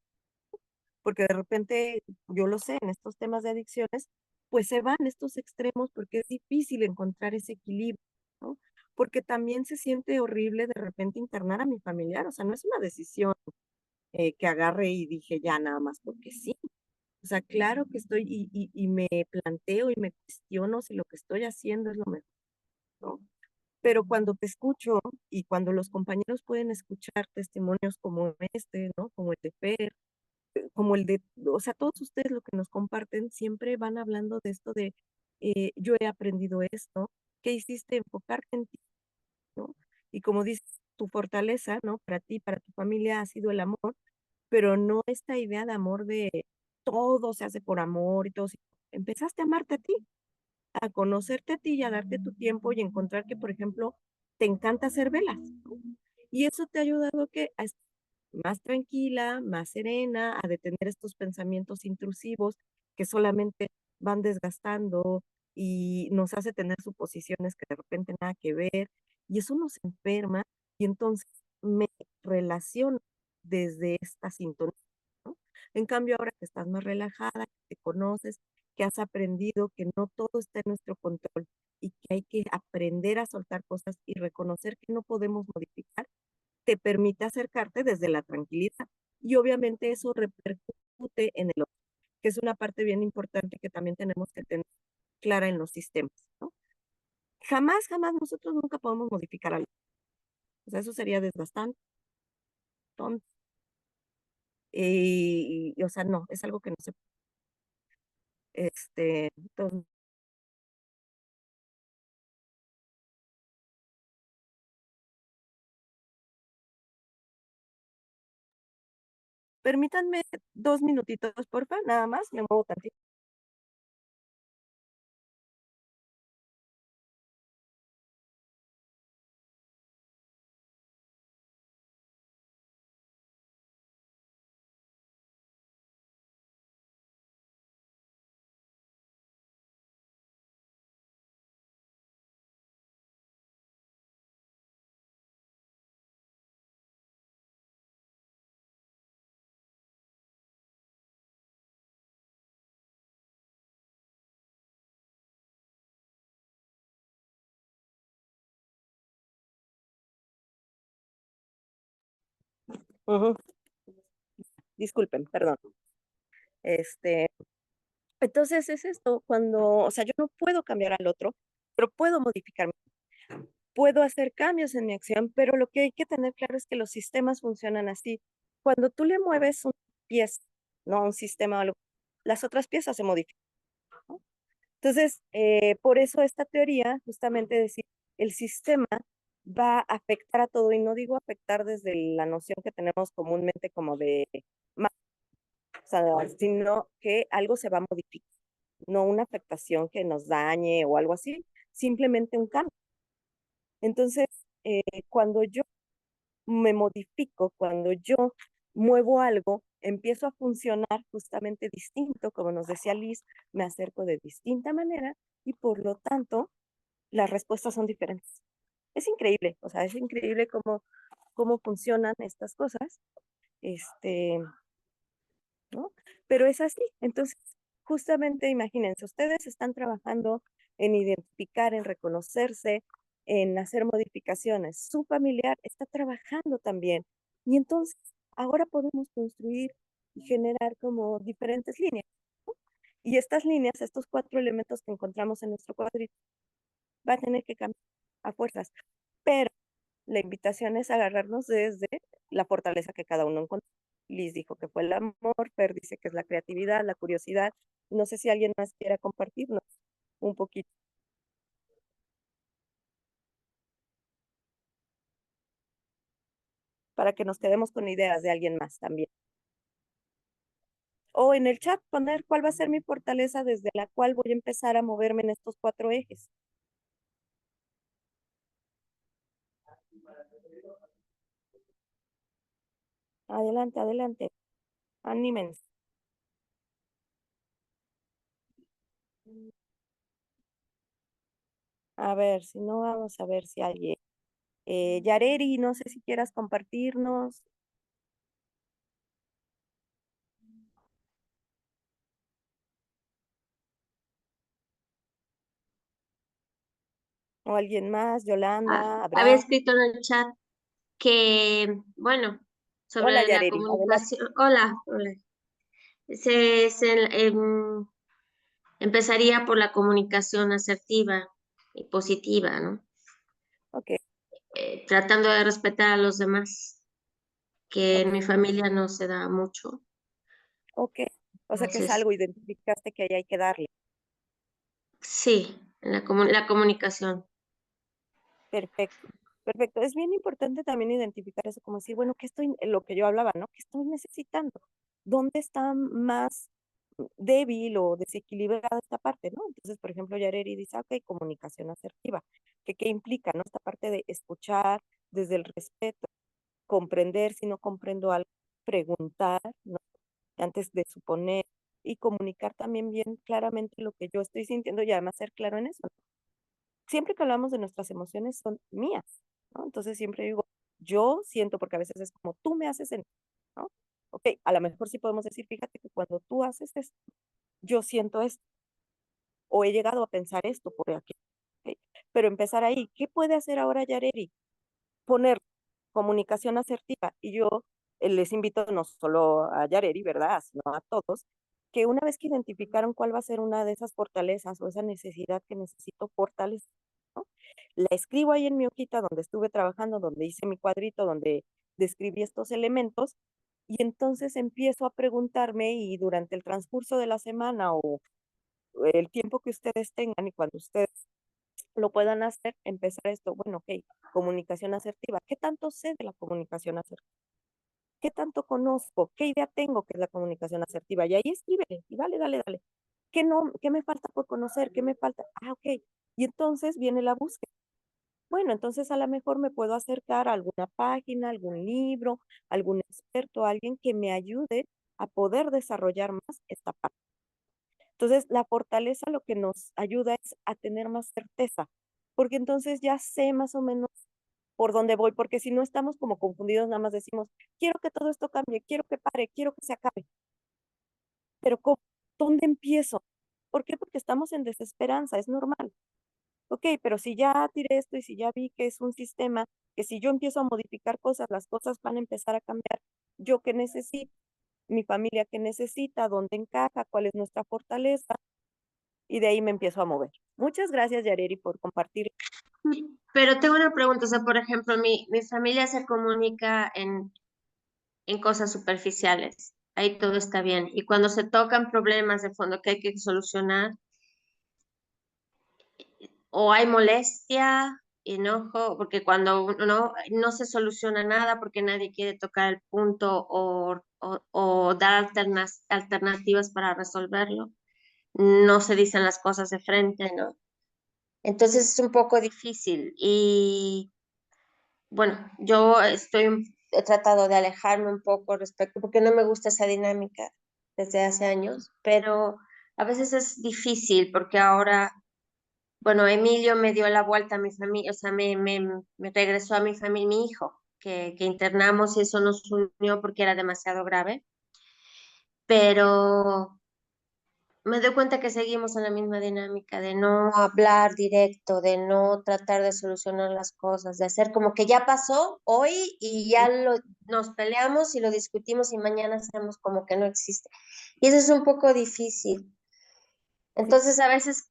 [SPEAKER 1] porque de repente, yo lo sé, en estos temas de adicciones, pues se van estos extremos porque es difícil encontrar ese equilibrio, ¿no? Porque también se siente horrible de repente internar a mi familiar, o sea, no es una decisión que agarre y dije ya nada más porque sí. O sea, claro que estoy y me planteo y me cuestiono si lo que estoy haciendo es lo mejor, ¿no? Pero cuando te escucho y cuando los compañeros pueden escuchar testimonios como este, ¿no? Como el de Fer, como el de, o sea, todos ustedes lo que nos comparten siempre van hablando de esto de, yo he aprendido esto, ¿qué hiciste? Enfocarte en ti, ¿no? Y como dices, tu fortaleza, ¿no? Para ti, para tu familia ha sido el amor, pero no esta idea de amor de todo se hace por amor y todo. Empezaste a amarte a ti, a conocerte a ti y a darte tu tiempo y encontrar que, por ejemplo, te encanta hacer velas, ¿no? Y eso te ha ayudado a que a estar más tranquila, más serena, a detener estos pensamientos intrusivos que solamente van desgastando y nos hace tener suposiciones que de repente nada que ver, y eso nos enferma, y entonces me relaciono desde esta sintonía, ¿no? En cambio, ahora que estás más relajada, que te conoces, que has aprendido que no todo está en nuestro control y que hay que aprender a soltar cosas y reconocer que no podemos modificar, te permite acercarte desde la tranquilidad. Y obviamente eso repercute en el otro, que es una parte bien importante que también tenemos que tener clara en los sistemas, ¿no? Jamás nosotros nunca podemos modificar algo. O sea, eso sería desgastante, tonto. O sea, no, es algo que no se entonces, permítanme 2 minutitos, porfa, nada más, me muevo tantito. Ujú. Disculpen, perdón. Este, entonces es esto, cuando, o sea, yo no puedo cambiar al otro, pero puedo modificarme, puedo hacer cambios en mi acción, pero lo que hay que tener claro es que los sistemas funcionan así. Cuando tú le mueves una pieza, no a un sistema o algo, las otras piezas se modifican, ¿no? Entonces, por eso esta teoría, justamente decir, el sistema va a afectar a todo, y no digo afectar desde la noción que tenemos comúnmente como de, o sea, sino que algo se va a modificar, no una afectación que nos dañe o algo así, simplemente un cambio. Entonces, cuando yo me modifico, cuando yo muevo algo, empiezo a funcionar justamente distinto, como nos decía Liz, me acerco de distinta manera y por lo tanto las respuestas son diferentes. Es increíble, o sea, es increíble cómo funcionan estas cosas, este, ¿no? Pero es así. Entonces, justamente imagínense, ustedes están trabajando en identificar, en reconocerse, en hacer modificaciones. Su familiar está trabajando también. Y entonces, ahora podemos construir y generar como diferentes líneas, ¿no? Y estas líneas, estos 4 elementos que encontramos en nuestro cuadrito, va a tener que cambiar a fuerzas. Pero la invitación es agarrarnos desde la fortaleza que cada uno encontró. Liz dijo que fue el amor, Fer dice que es la creatividad, la curiosidad. No sé si alguien más quiera compartirnos un poquito para que nos quedemos con ideas de alguien más también. O en el chat poner cuál va a ser mi fortaleza desde la cual voy a empezar a moverme en estos 4 ejes. Adelante, adelante. Anímense. A ver, si no, vamos a ver si alguien. Yareri, no sé si quieras compartirnos. O alguien más, Yolanda,
[SPEAKER 10] Había
[SPEAKER 1] Abraham.
[SPEAKER 10] escrito en el chat que, bueno,
[SPEAKER 1] Hola,
[SPEAKER 10] sobre la
[SPEAKER 1] Yareri, adelante.
[SPEAKER 10] comunicación. Hola, hola. Empezaría por la comunicación asertiva y positiva, ¿no?
[SPEAKER 1] Ok,
[SPEAKER 10] Tratando de respetar a los demás, que en
[SPEAKER 1] ok,
[SPEAKER 10] mi familia no se da mucho.
[SPEAKER 1] ok. O sea que es
[SPEAKER 10] Entonces,
[SPEAKER 1] algo, identificaste que ahí hay que darle.
[SPEAKER 10] sí, en la comunicación.
[SPEAKER 1] Perfecto, perfecto. Es bien importante también identificar eso, como decir, bueno, ¿qué estoy, lo que yo hablaba, ¿no? ¿Qué estoy necesitando? ¿Dónde está más débil o desequilibrada esta parte, ¿no? Entonces, por ejemplo, Yareri dice, ok, comunicación asertiva. ¿Qué implica, no? Esta parte de escuchar desde el respeto, comprender si no comprendo algo, preguntar, ¿no? Antes de suponer y comunicar también bien claramente lo que yo estoy sintiendo y además ser claro en eso. Siempre que hablamos de nuestras emociones son mías, ¿no? Entonces siempre digo, yo siento, porque a veces es como tú me haces sentir, ¿no? Ok, a lo mejor sí podemos decir, fíjate que cuando tú haces esto, yo siento esto, o he llegado a pensar esto por aquí, ¿ok? Pero empezar ahí, ¿qué puede hacer ahora Yareri? Poner comunicación asertiva. Y yo les invito no solo a Yareri, ¿verdad? Sino a todos, que una vez que identificaron cuál va a ser una de esas fortalezas o esa necesidad que necesito fortalecer, ¿no? La escribo ahí en mi hojita donde estuve trabajando, donde hice mi cuadrito, donde describí estos elementos, y entonces empiezo a preguntarme y durante el transcurso de la semana o el tiempo que ustedes tengan y cuando ustedes lo puedan hacer, empezar esto, bueno, ok, comunicación asertiva. ¿Qué tanto sé de la comunicación asertiva? ¿Qué tanto conozco? ¿Qué idea tengo que es la comunicación asertiva? Y ahí escríbele y dale, dale, dale. ¿Qué me falta por conocer? ¿Qué me falta? Ah, ok. Y entonces viene la búsqueda. Bueno, entonces a lo mejor me puedo acercar a alguna página, algún libro, algún experto, alguien que me ayude a poder desarrollar más esta parte. Entonces, la fortaleza lo que nos ayuda es a tener más certeza, porque entonces ya sé más o menos por dónde voy, porque si no estamos como confundidos, nada más decimos, quiero que todo esto cambie, quiero que pare, quiero que se acabe, pero ¿cómo? ¿Dónde empiezo? ¿Por qué? Porque estamos en desesperanza, es normal. Ok, pero si ya tiré esto y si ya vi que es un sistema, que si yo empiezo a modificar cosas, las cosas van a empezar a cambiar. ¿Yo qué necesito? Mi familia qué necesita, dónde encaja, cuál es nuestra fortaleza, y de ahí me empiezo a mover. Muchas gracias, Yareri, por compartir.
[SPEAKER 10] Pero tengo una pregunta, o sea, por ejemplo, mi familia se comunica en cosas superficiales, ahí todo está bien. Y cuando se tocan problemas de fondo que hay que solucionar, o hay molestia, enojo, porque cuando no se soluciona nada porque nadie quiere tocar el punto o dar alternativas para resolverlo, no se dicen las cosas de frente, ¿no? Entonces es un poco difícil y bueno, he tratado de alejarme un poco respecto, porque no me gusta esa dinámica desde hace años, pero a veces es difícil porque ahora, bueno, Emilio me dio la vuelta a mi familia, o sea, me regresó a mi familia, mi hijo, que internamos y eso nos unió porque era demasiado grave, pero me doy cuenta que seguimos en la misma dinámica de no hablar directo, de no tratar de solucionar las cosas, de hacer como que ya pasó hoy y ya nos peleamos y lo discutimos y mañana hacemos como que no existe. Y eso es un poco difícil. Entonces a veces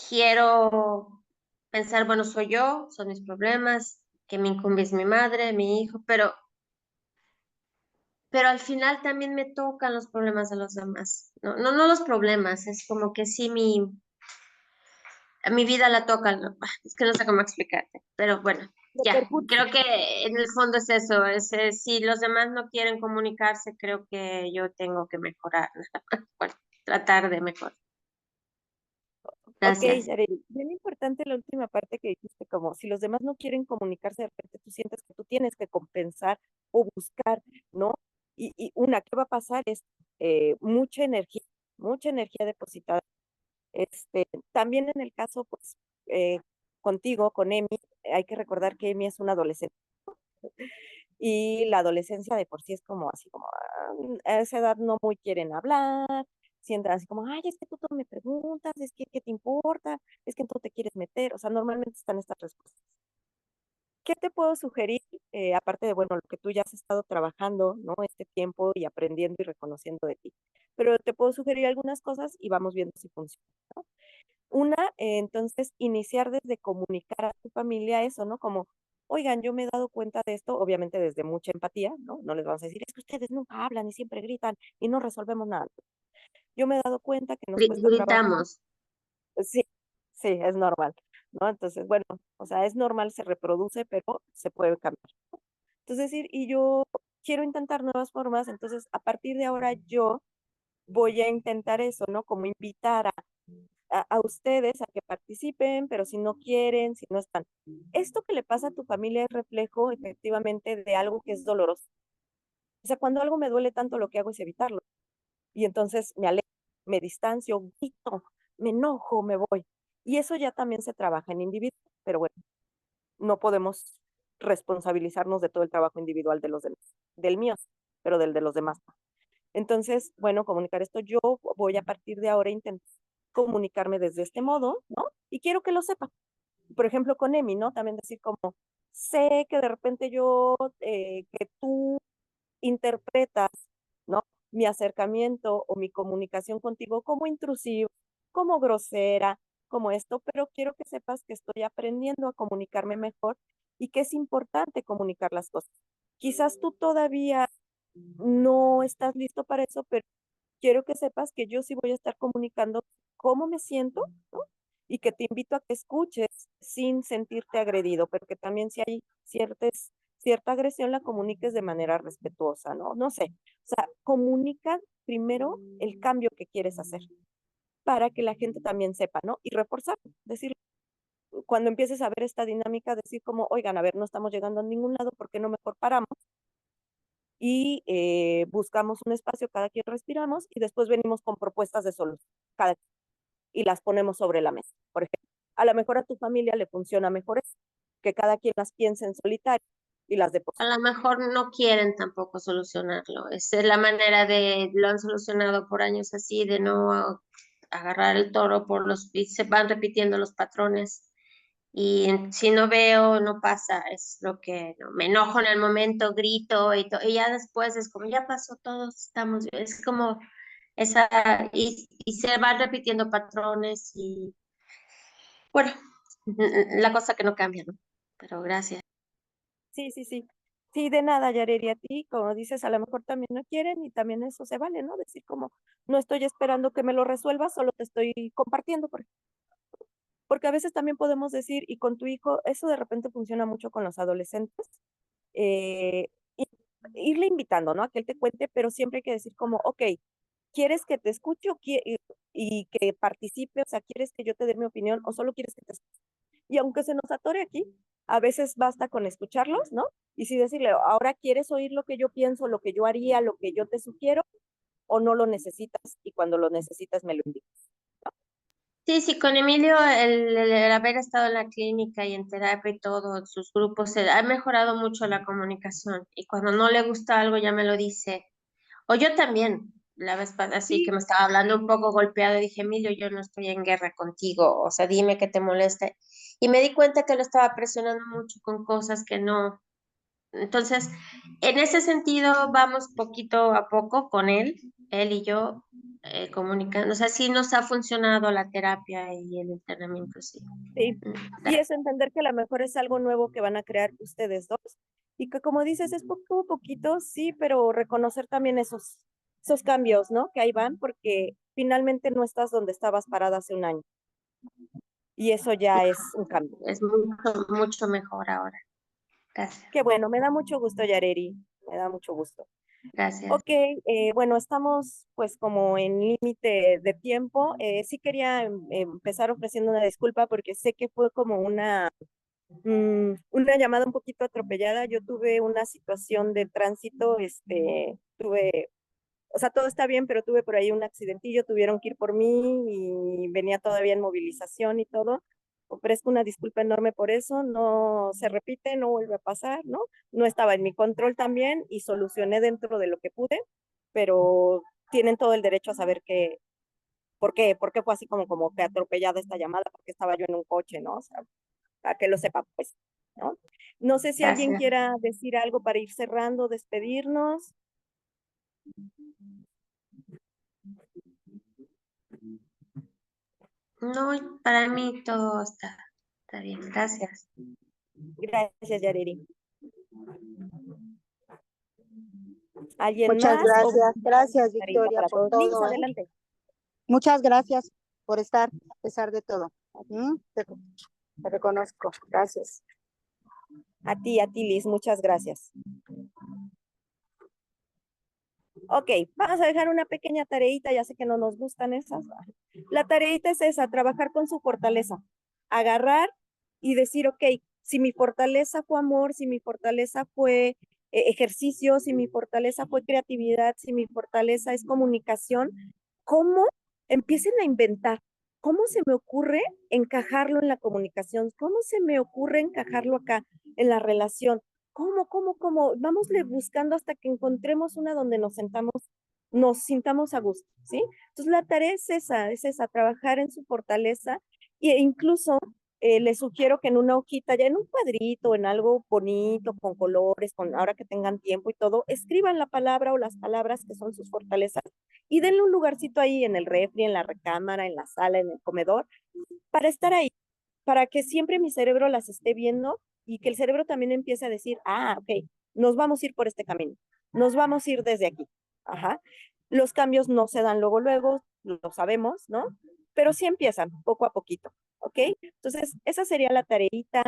[SPEAKER 10] quiero pensar, bueno, soy yo, son mis problemas, que me incumbe es mi madre, mi hijo, pero al final también me tocan los problemas de los demás. No los problemas, es como que sí mi vida la toca, ¿no? Es que no sé cómo explicarte, pero bueno, Ya,
[SPEAKER 1] repercute.
[SPEAKER 10] creo que en el fondo es eso, si los demás no quieren comunicarse, creo que yo tengo que mejorar, bueno, tratar de mejorar.
[SPEAKER 1] Ok,
[SPEAKER 10] Gracias.
[SPEAKER 1] Yareli, bien importante la última parte que dijiste, como si los demás no quieren comunicarse, de repente tú sientes que tú tienes que compensar o buscar, ¿no? Y una, ¿qué va a pasar? Es mucha energía depositada. También en el caso, pues, contigo, con Emi, hay que recordar que Emi es una adolescente y la adolescencia de por sí es como así, como a esa edad no muy quieren hablar, sienten así como, ay, es que tú todo me preguntas, es que, ¿qué te importa? Es que tú te quieres meter, o sea, normalmente están estas respuestas. ¿Qué te puedo sugerir? Aparte de, bueno, lo que tú ya has estado trabajando, ¿no? Este tiempo y aprendiendo y reconociendo de ti. Pero te puedo sugerir algunas cosas y vamos viendo si funciona, ¿no? Una, entonces, iniciar desde comunicar a tu familia eso, ¿no? Como, oigan, yo me he dado cuenta de esto, obviamente desde mucha empatía, ¿no? No les vamos a decir, es que ustedes nunca hablan y siempre gritan y no resolvemos nada. Yo me he dado cuenta que nos cuesta trabajo.
[SPEAKER 10] Gritamos.
[SPEAKER 1] Sí, sí, es normal, ¿no? Entonces, bueno, o sea, es normal, se reproduce, pero se puede cambiar. Entonces, decir, y yo quiero intentar nuevas formas, entonces, a partir de ahora yo voy a intentar eso, ¿no? Como invitar a ustedes a que participen, pero si no quieren, si no están. Esto que le pasa a tu familia es reflejo efectivamente de algo que es doloroso. O sea, cuando algo me duele tanto, lo que hago es evitarlo. Y entonces me alejo, me distancio, grito, me enojo, me voy. Y eso ya también se trabaja en individuo, pero bueno, no podemos responsabilizarnos de todo el trabajo individual de los demás, del mío, pero del de los demás. Entonces, bueno, comunicar esto, yo voy a partir de ahora a intentar comunicarme desde este modo, ¿no? Y quiero que lo sepa. Por ejemplo, con Emi, ¿no? También decir como, sé que de repente que tú interpretas, ¿no? Mi acercamiento o mi comunicación contigo como intrusiva, como grosera, como esto, pero quiero que sepas que estoy aprendiendo a comunicarme mejor y que es importante comunicar las cosas. Quizás tú todavía no estás listo para eso, pero quiero que sepas que yo sí voy a estar comunicando cómo me siento, ¿no? Y que te invito a que escuches sin sentirte agredido, pero que también si hay cierta agresión la comuniques de manera respetuosa, ¿no? No sé, o sea, comunica primero el cambio que quieres hacer para que la gente también sepa, ¿no? Y reforzar, decir, cuando empieces a ver esta dinámica, decir como, oigan, a ver, no estamos llegando a ningún lado, ¿por qué no mejor paramos? Y buscamos un espacio, cada quien respiramos y después venimos con propuestas de solución y las ponemos sobre la mesa. Por ejemplo, a lo mejor a tu familia le funciona mejor eso, que cada quien las piense en solitario y las
[SPEAKER 10] A
[SPEAKER 1] deposite.
[SPEAKER 10] lo mejor no quieren tampoco solucionarlo. Esa es la manera lo han solucionado por años así, de no agarrar el toro y se van repitiendo los patrones. Y si no veo, no pasa, es lo que no, me enojo en el momento, grito y ya después es como, ya pasó, todos estamos, es como y se van repitiendo patrones y bueno, la cosa que no cambia, ¿no? Pero gracias.
[SPEAKER 1] Sí, sí, sí. Sí, de nada, Yareri, a ti, como dices, a lo mejor también no quieren y también eso se vale, ¿no? Decir como, no estoy esperando que me lo resuelvas, solo te estoy compartiendo, porque a veces también podemos decir, y con tu hijo, eso de repente funciona mucho con los adolescentes, eh, y- irle invitando, ¿no? A que él te cuente, pero siempre hay que decir como, ok, ¿quieres que te escuche y que participe? O sea, ¿quieres que yo te dé mi opinión o solo quieres que te escuche? Y aunque se nos atore aquí, a veces basta con escucharlos, ¿no? Y sí decirle, ahora quieres oír lo que yo pienso, lo que yo haría, lo que yo te sugiero, o no lo necesitas y cuando lo necesitas me lo indicas.
[SPEAKER 10] Sí, sí, con Emilio, el haber estado en la clínica y en terapia y todo, sus grupos, ha mejorado mucho la comunicación. Y cuando no le gusta algo, ya me lo dice. O yo también, la vez pasada, así que me estaba hablando un poco golpeado, y dije, Emilio, yo no estoy en guerra contigo, o sea, dime qué te molesta. Y me di cuenta que lo estaba presionando mucho con cosas que no. Entonces, en ese sentido, vamos poquito a poco con él y yo, comunicando. O sea, sí nos ha funcionado la terapia y el entrenamiento, sí.
[SPEAKER 1] Sí, y es entender que a lo mejor es algo nuevo que van a crear ustedes dos y que como dices es poco a poquito, sí, pero reconocer también esos cambios, ¿no? Que ahí van porque finalmente no estás donde estabas parada hace un año y eso ya es un cambio.
[SPEAKER 10] Es mucho, mucho mejor ahora. Gracias.
[SPEAKER 1] Qué bueno, me da mucho gusto, Yareri, me da mucho gusto.
[SPEAKER 10] Gracias.
[SPEAKER 1] Ok, bueno, estamos pues como en límite de tiempo. Sí quería empezar ofreciendo una disculpa porque sé que fue como una llamada un poquito atropellada. Yo tuve una situación de tránsito, o sea, todo está bien, pero tuve por ahí un accidentillo, tuvieron que ir por mí y venía todavía en movilización y todo. Ofrezco una disculpa enorme por eso, no se repite, no vuelve a pasar, ¿no? No estaba en mi control también y solucioné dentro de lo que pude, pero tienen todo el derecho a saber por qué fue así como que atropellada esta llamada, porque estaba yo en un coche, ¿no? O sea, para que lo sepa, pues, ¿no? No sé si alguien
[SPEAKER 10] Gracias.
[SPEAKER 1] quiera decir algo para ir cerrando, despedirnos.
[SPEAKER 10] No, para mí todo está bien. Gracias.
[SPEAKER 1] Gracias, Yareri. ¿Alguien
[SPEAKER 11] Muchas
[SPEAKER 1] más?
[SPEAKER 11] gracias. Gracias,
[SPEAKER 1] Tarita
[SPEAKER 11] Victoria,
[SPEAKER 1] para
[SPEAKER 11] por
[SPEAKER 1] todos. Liz,
[SPEAKER 11] todo, ¿eh?
[SPEAKER 1] adelante.
[SPEAKER 11] Muchas gracias por estar, a pesar de todo. Te reconozco. Gracias.
[SPEAKER 1] A ti, Liz, muchas gracias. Ok, vamos a dejar una pequeña tareita, ya sé que no nos gustan esas. La tareita es esa, trabajar con su fortaleza. Agarrar y decir, ok, si mi fortaleza fue amor, si mi fortaleza fue ejercicio, si mi fortaleza fue creatividad, si mi fortaleza es comunicación, ¿cómo empiecen a inventar? ¿Cómo se me ocurre encajarlo en la comunicación? ¿Cómo se me ocurre encajarlo acá en la relación? ¿Cómo? Vámosle buscando hasta que encontremos una donde nos sintamos a gusto, ¿sí? Entonces la tarea es esa, trabajar en su fortaleza e incluso les sugiero que en una hojita, ya en un cuadrito, en algo bonito, con colores, ahora que tengan tiempo y todo, escriban la palabra o las palabras que son sus fortalezas y denle un lugarcito ahí en el refri, en la recámara, en la sala, en el comedor, para estar ahí, para que siempre mi cerebro las esté viendo y que el cerebro también empiece a decir, ok, nos vamos a ir por este camino, nos vamos a ir desde aquí. Ajá. Los cambios no se dan luego, lo sabemos, ¿no? Pero sí empiezan poco a poquito, ¿ok? Entonces, esa sería la tareita.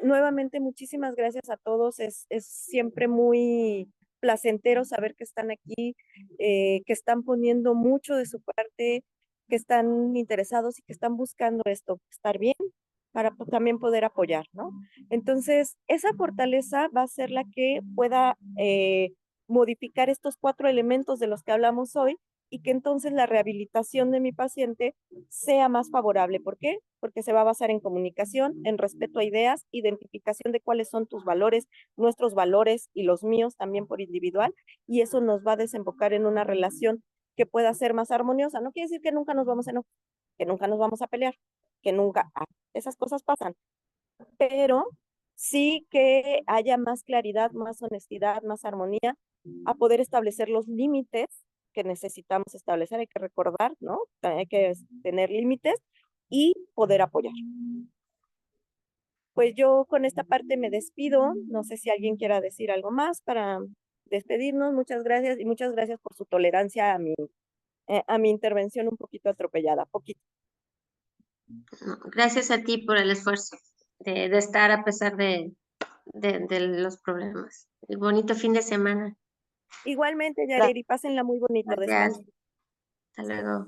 [SPEAKER 1] Nuevamente, muchísimas gracias a todos. Es siempre muy placentero saber que están aquí, que están poniendo mucho de su parte, que están interesados y que están buscando esto, estar bien para también poder apoyar, ¿no? Entonces, esa fortaleza va a ser la que pueda modificar estos 4 elementos de los que hablamos hoy y que entonces la rehabilitación de mi paciente sea más favorable. ¿Por qué? Porque se va a basar en comunicación, en respeto a ideas, identificación de cuáles son tus valores, nuestros valores y los míos también por individual, y eso nos va a desembocar en una relación que pueda ser más armoniosa. No quiere decir que nunca nos vamos a enojar, que nunca nos vamos a pelear, que nunca, esas cosas pasan, pero sí que haya más claridad, más honestidad, más armonía, a poder establecer los límites que necesitamos establecer. Hay que recordar, ¿no? Hay que tener límites y poder apoyar. Pues yo con esta parte me despido. No sé si alguien quiera decir algo más para despedirnos. Muchas gracias y muchas gracias por su tolerancia a mi intervención un poquito atropellada, poquito.
[SPEAKER 10] Gracias a ti por el esfuerzo de estar a pesar de los problemas. El bonito fin de semana.
[SPEAKER 1] Igualmente, Yareri, pásenla muy bonito.
[SPEAKER 10] Gracias.
[SPEAKER 1] Descansen.
[SPEAKER 10] Hasta luego.